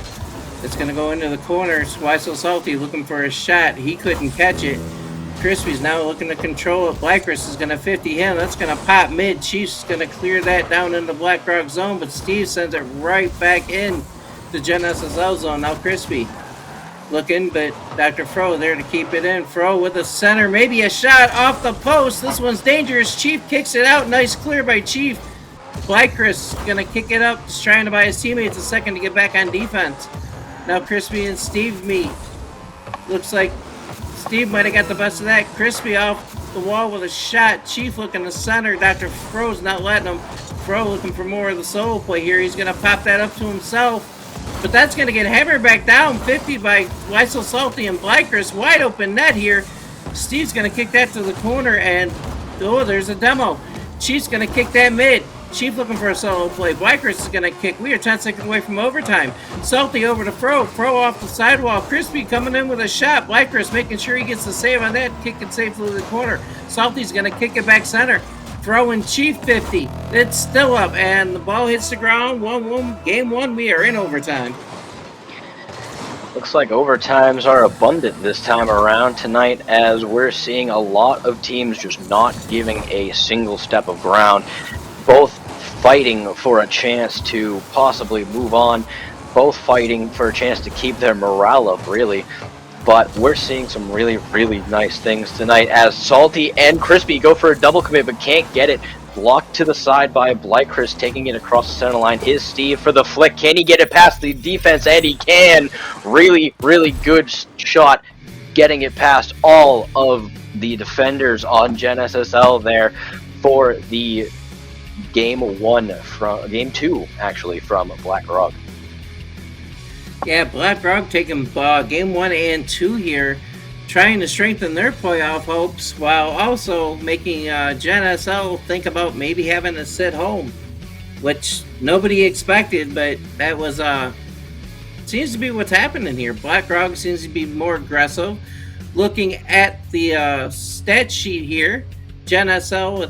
S4: It's going to go into the corner. Why So Salty looking for a shot. He couldn't catch it. Crispy's now looking to control it. Blackrist is going to 50 him. That's going to pop mid. Chief's going to clear that down in the BlackRock zone, but Steve sends it right back in the Gen SSL zone. Now Crispy looking, but Dr. Fro there to keep it in. Fro with a center, maybe a shot off the post. This one's dangerous. Chief kicks it out. Nice clear by Chief. Blackrist going to kick it up, just trying to buy his teammates a second to get back on defense. Now Crispy and Steve meet. Looks like Steve might have got the best of that. Crispy off the wall with a shot. Chief looking to center. Dr. Fro's not letting him. Fro looking for more of the solo play here. He's going to pop that up to himself. But that's going to get hammered back down. 50 by Why So Salty and Blackrist. Wide open net here. Steve's going to kick that to the corner. And, oh, there's a demo. Chief's going to kick that mid. Chief looking for a solo play. Blackrist is going to kick. We are 10 seconds away from overtime. Salty over to Fro. Fro off the sidewall. Crispy coming in with a shot. Blackrist making sure he gets the save on that. Kicking safely to the corner. Salty's going to kick it back center. Fro and Chief 50. It's still up. And the ball hits the ground. 1-1. Game 1. We are in overtime.
S3: Looks like overtimes are abundant this time around tonight, as we're seeing a lot of teams just not giving a single step of ground. Both fighting for a chance to possibly move on, both fighting for a chance to keep their morale up, really. But we're seeing some really, really nice things tonight as Salty and Crispy go for a double commit but can't get it. Blocked to the side by Blackrist, taking it across the center line. Is Steve for the flick. Can he get it past the defense? And he can. Really, really good shot, getting it past all of the defenders on Gen SSL there for the game 2 actually from BlackRock.
S4: Yeah, BlackRock taking game 1 and 2 here, trying to strengthen their playoff hopes while also making Gen SL think about maybe having to sit home, which nobody expected, but that was seems to be what's happening here. BlackRock seems to be more aggressive. Looking at the stat sheet here, Gen SSL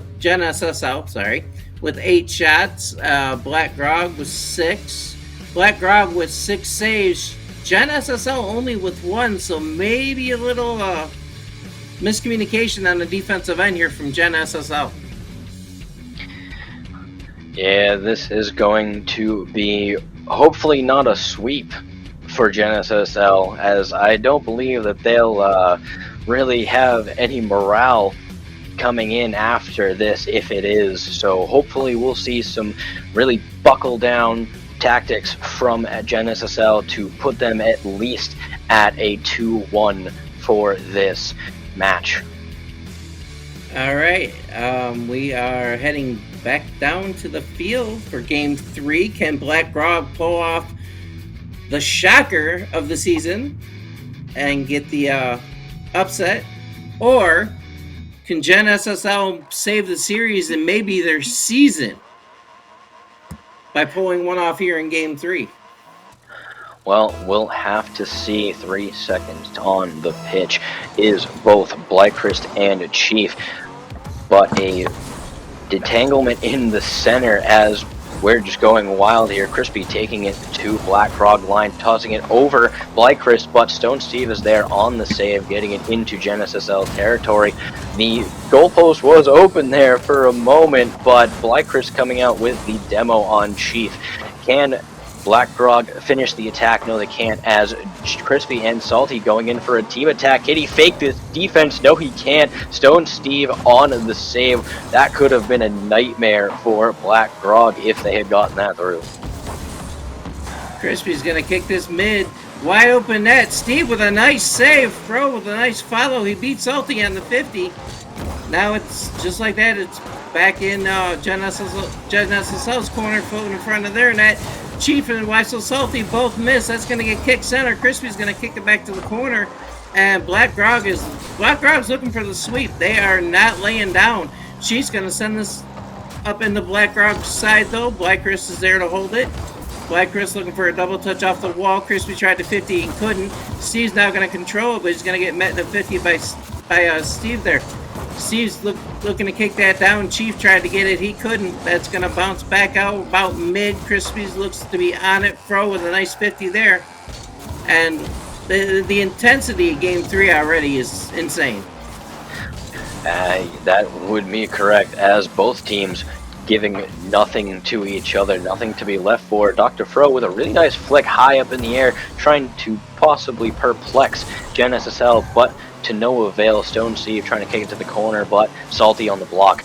S4: with 8 shots. BlackRock with 6. BlackRock with 6 saves. Gen SSL only with 1, so maybe a little miscommunication on the defensive end here from Gen SSL.
S3: Yeah, this is going to be hopefully not a sweep for Gen SSL, as I don't believe that they'll really have any morale coming in after this if it is. So hopefully we'll see some really buckle down tactics from Gen SSL to put them at least at a 2-1 for this match.
S4: All right, we are heading back down to the field for game 3. Can BlackRock pull off the shocker of the season and get the upset, or can Gen SSL save the series and maybe their season by pulling one off here in game 3?
S3: Well, we'll have to see. 3 seconds on the pitch is both Blackrist and Chief, but a detanglement in the center as we're just going wild here. Crispy taking it to BlackRock line, tossing it over Blackrist, but Stone Steve is there on the save, getting it into Gen SSL territory. The goalpost was open there for a moment, but Blackrist coming out with the demo on Chief. Can BlackRock finish the attack? No, they can't, as Crispy and Salty going in for a team attack. Can he fake this defense? No, he can't. Stone Steve on the save. That could have been a nightmare for BlackRock if they had gotten that through.
S4: Crispy's going to kick this mid. Wide open net. Steve with a nice save. Fro with a nice follow. He beat Salty on the 50. Now it's just like that. It's back in Gen SSL's corner, floating in front of their net. Chief and Why So Salty both miss. That's going to get kicked center. Crispy's going to kick it back to the corner. And Black Grog's looking for the sweep. They are not laying down. She's gonna send this up into Black Grog's side though. Black Chris is there to hold it. Black Chris looking for a double touch off the wall. Crispy tried to 50 and couldn't. Steve's now gonna control it, but he's gonna get met in the 50 by Steve there. Steve's looking to kick that down. Chief tried to get it. He couldn't. That's going to bounce back out about mid. Crispy's looks to be on it. Fro with a nice 50 there. And the intensity of Game 3 already is insane.
S3: That would be correct, as both teams giving nothing to each other, nothing to be left for. Dr. Fro with a really nice flick high up in the air, trying to possibly perplex Gen SSL, but to no avail. Stone Steve trying to kick it to the corner, but Salty on the block.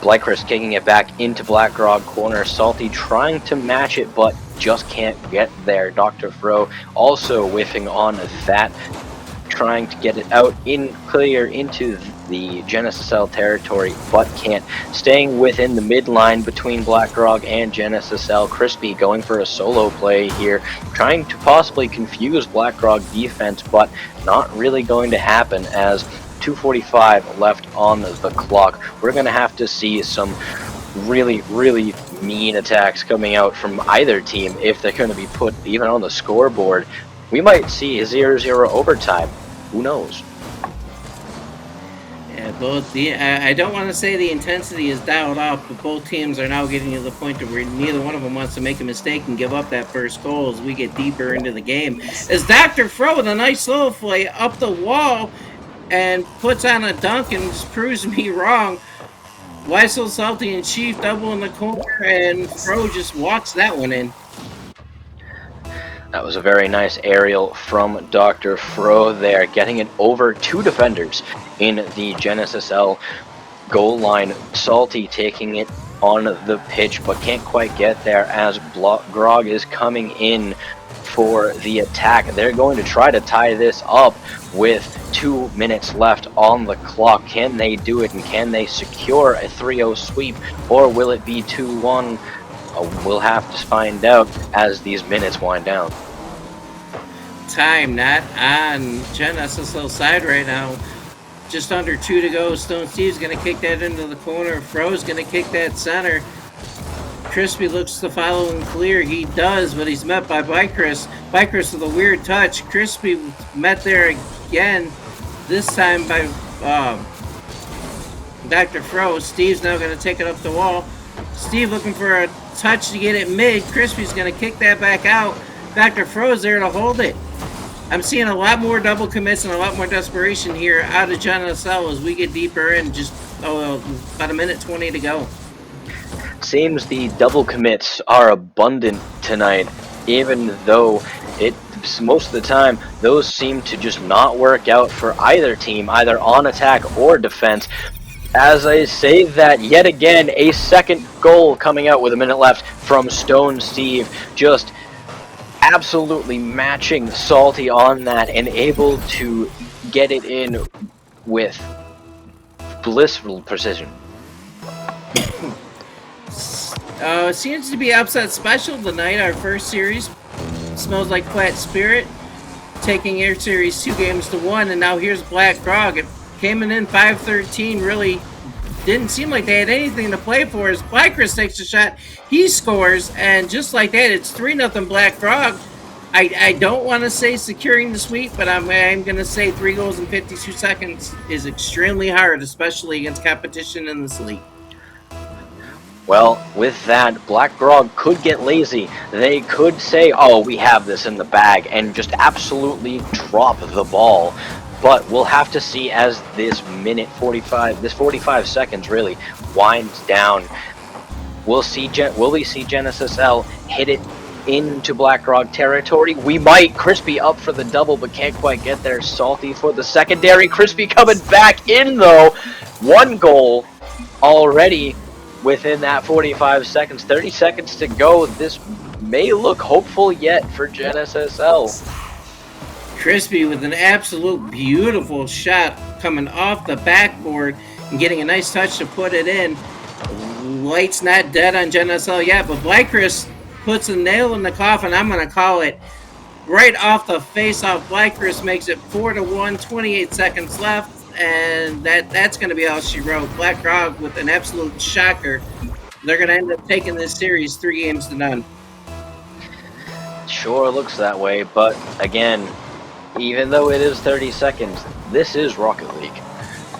S3: Blycris kicking it back into Black Grog corner. Salty trying to match it, but just can't get there. Dr. Fro also whiffing on that, trying to get it out in clear into the Gen SSL territory, but can't. Staying within the midline between Black Grog and Gen SSL. Crispy going for a solo play here, trying to possibly confuse Black Grog defense, but not really going to happen, as 2:45 left on the clock. We're going to have to see some really mean attacks coming out from either team if they're going to be put even on the scoreboard. We might see a 0-0 overtime. Who knows?
S4: Yeah, I don't want to say the intensity is dialed up, but both teams are now getting to the point where neither one of them wants to make a mistake and give up that first goal as we get deeper into the game. As Dr. Fro with a nice little play up the wall and puts on a dunk and proves me wrong. Why So Salty and Chief double in the corner, and Fro just walks that one in.
S3: That was a very nice aerial from Dr. Fro there, getting it over two defenders in the Gen SSL goal line. Salty taking it on the pitch, but can't quite get there as Grog is coming in for the attack. They're going to try to tie this up with 2 minutes left on the clock. Can they do it, and can they secure a 3-0 sweep, or will it be 2-1? We'll have to find out as these minutes wind down.
S4: Time not on Gen SSL side right now. Just under 2 to go. Stone Steve's going to kick that into the corner. Fro's going to kick that center. Crispy looks to follow and clear. He does, but he's met by Blycris. Blycris with a weird touch. Crispy met there again. This time by Dr. Fro. Steve's now going to take it up the wall. Steve looking for a touch to get it mid. Crispy's going to kick that back out. Dr. Fro's there to hold it. I'm seeing a lot more double commits and a lot more desperation here out of Gen SSL as we get deeper in. Just about a minute 20 to go.
S3: Seems the double commits are abundant tonight, even though most of the time those seem to just not work out for either team, either on attack or defense. As I say that, yet again, a second goal coming out with a minute left from Stone Steve, just absolutely matching Salty on that and able to get it in with blissful precision.
S4: Seems to be upset special tonight. Our first series smells like Flat Spirit, taking Air Series 2-1, and now here's Black Grog. It came in 5-13, really didn't seem like they had anything to play for. As Blycris takes a shot, he scores, and just like that, it's 3-0 Black Grog. I don't want to say securing the sweep, but I'm going to say 3 goals in 52 seconds is extremely hard, especially against competition in this league.
S3: Well, with that, Black Grog could get lazy. They could say, oh, we have this in the bag, and just absolutely drop the ball. But we'll have to see as this 45 seconds really winds down. Will we see Gen SSL hit it into Black Grog territory? We might. Crispy up for the double, but can't quite get there. Salty for the secondary. Crispy coming back in, though. 1 goal already within that 45 seconds. 30 seconds to go. This may look hopeful yet for Gen SSL.
S4: Crispy with an absolute beautiful shot coming off the backboard and getting a nice touch to put it in. Light's not dead on Gen SSL yet, but Blycris puts a nail in the coffin. I'm going to call it. right off the face-off. Blackthorst makes it 4-1, 28 seconds left, and that's going to be all she wrote. Black Grog with an absolute shocker. They're going to end up taking this series 3-0.
S3: Sure looks that way, but again, even though it is 30 seconds, this is Rocket League.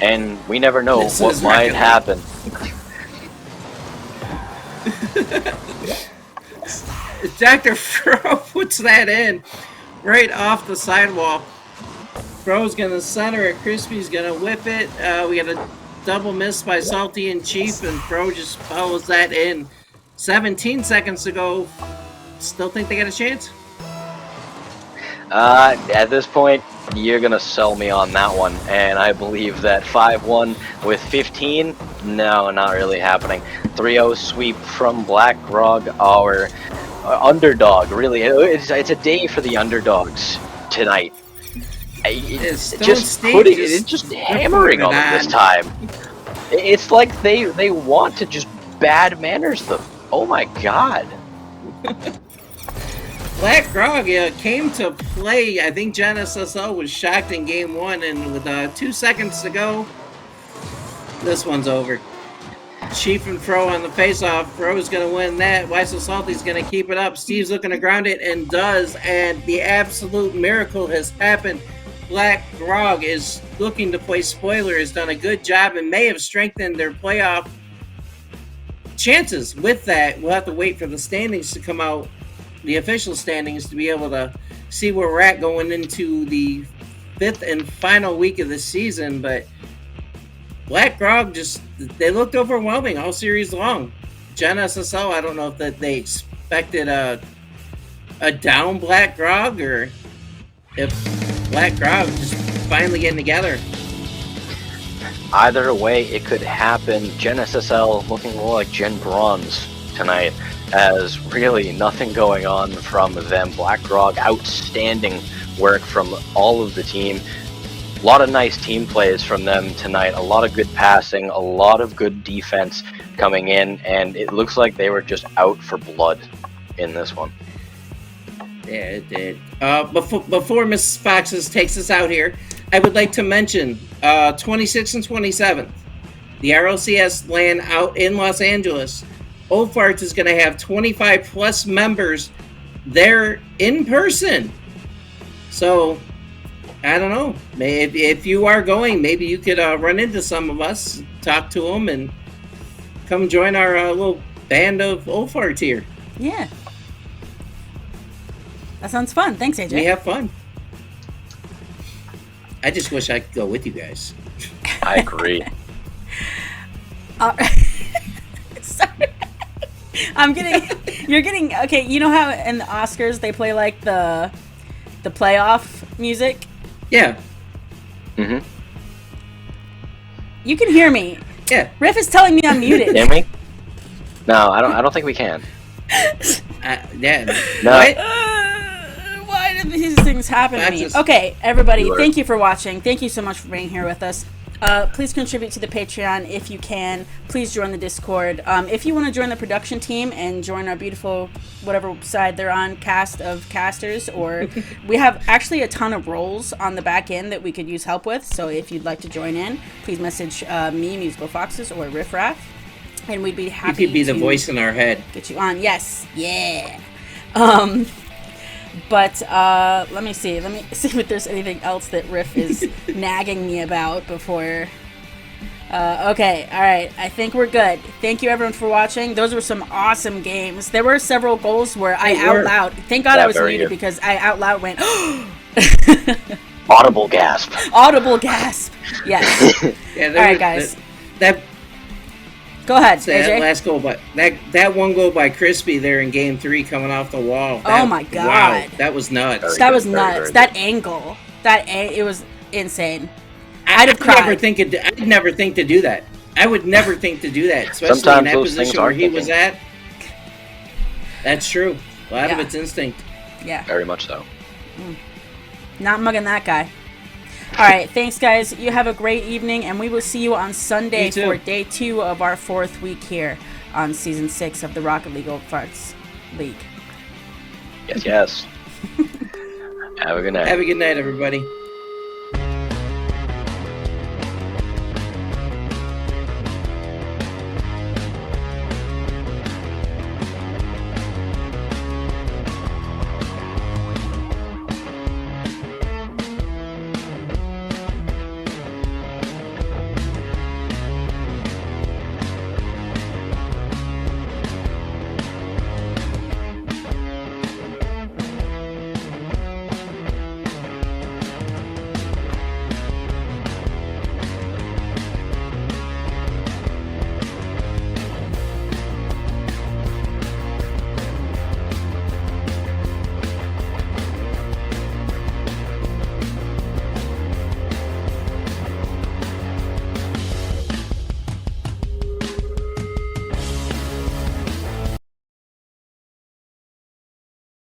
S3: And we never know
S4: This
S3: what
S4: is
S3: might
S4: Rocket
S3: happen.
S4: Dr. Fro puts that in right off the sidewall. Fro's going to center it. Crispy's going to whip it. We got a double miss by Salty and Chief, and Fro just follows that in. 17 seconds to go. Still think they got a chance?
S3: At this point, you're going to sell me on that one. And I believe that 5-1 with 15, no, not really happening. 3-0 sweep from Black Grog, our underdog, really. It's a day for the underdogs tonight. Just hammering on them this time. It's like they want to just bad manners them. Oh my god.
S4: Black Grog came to play. I think Gen SSL was shocked in game 1, and with 2 seconds to go, this one's over. Chief and Fro on the face-off. Fro's going to win that. Weisel Salty's going to keep it up. Steve's looking to ground it and does, and the absolute miracle has happened. Black Grog is looking to play spoiler, has done a good job, and may have strengthened their playoff chances. With that, we'll have to wait for the standings to come out, the official standings, to be able to see where we're at going into the 5th and final week of the season. But Black Grog they looked overwhelming all series long. Gen SSL, I don't know if that they expected a down Black Grog, or if Black Grog just finally getting together.
S3: Either way, it could happen. Gen SSL looking more like Gen Bronze tonight, as really nothing going on from them. Black Grog, outstanding work from all of the team. A lot of nice team plays from them tonight. A lot of good passing, a lot of good defense coming in, and it looks like they were just out for blood in this one.
S4: Yeah, it did. Before Mrs. Foxes takes us out here, I would like to mention 26th and 27th, the RLCS LAN out in Los Angeles. Old Farts is going to have 25 plus members there in person. So, I don't know. If you are going, maybe you could run into some of us, talk to them, and come join our little band of Old Farts here.
S1: Yeah. That sounds fun. Thanks, AJ.
S4: We have fun. I just wish I could go with you guys.
S3: I agree.
S1: Sorry. You're getting, okay, you know how in the Oscars they play like the playoff music?
S4: Yeah.
S3: Mm-hmm.
S1: You can hear me.
S4: Yeah.
S1: Riff is telling me I'm muted.
S3: Can we? No, I don't think we can.
S4: Yeah.
S3: No.
S4: What?
S1: Why did these things happen to me? Okay, everybody, thank you for watching. Thank you so much for being here with us. Please contribute to the Patreon if you can. Please join the Discord. If you want to join the production team and join our beautiful, whatever side they're on, cast of casters, or we have actually a ton of roles on the back end that we could use help with. So if you'd like to join in, please message me, Musical Foxes, or Riff Raff, and we'd be happy.
S4: You could be the voice in our head.
S1: Get you on. Yes. Yeah. But let me see if there's anything else that Riff is nagging me about before. Okay, all right. I think we're good. Thank you, everyone, for watching. Those were some awesome games. There were several goals where I out loud. Thank God I was muted because I out loud went.
S3: Audible gasp.
S1: Audible gasp. Yes.
S4: Yeah,
S1: all right, guys.
S4: That
S1: Go ahead, AJ.
S4: That last goal, but that one goal by Crispy there in Game 3 coming off the wall.
S1: Oh my God!
S4: Wow, that was nuts.
S1: That was nuts. That angle. It was insane. I'd have cried.
S4: I'd never think to do that. I would never think to do that, especially
S3: Sometimes
S4: in that
S3: those
S4: position
S3: things
S4: where
S3: aren't
S4: he
S3: thinking.
S4: was at. That's true. A lot of it's instinct.
S1: Yeah.
S3: Very much so.
S1: Not mugging that guy. All right, thanks, guys. You have a great evening, and we will see you on Sunday for day 2 of our 4th week here on season 6 of the Rocket League Old Farts League.
S3: Yes. Have a good night.
S4: Have a good night, everybody.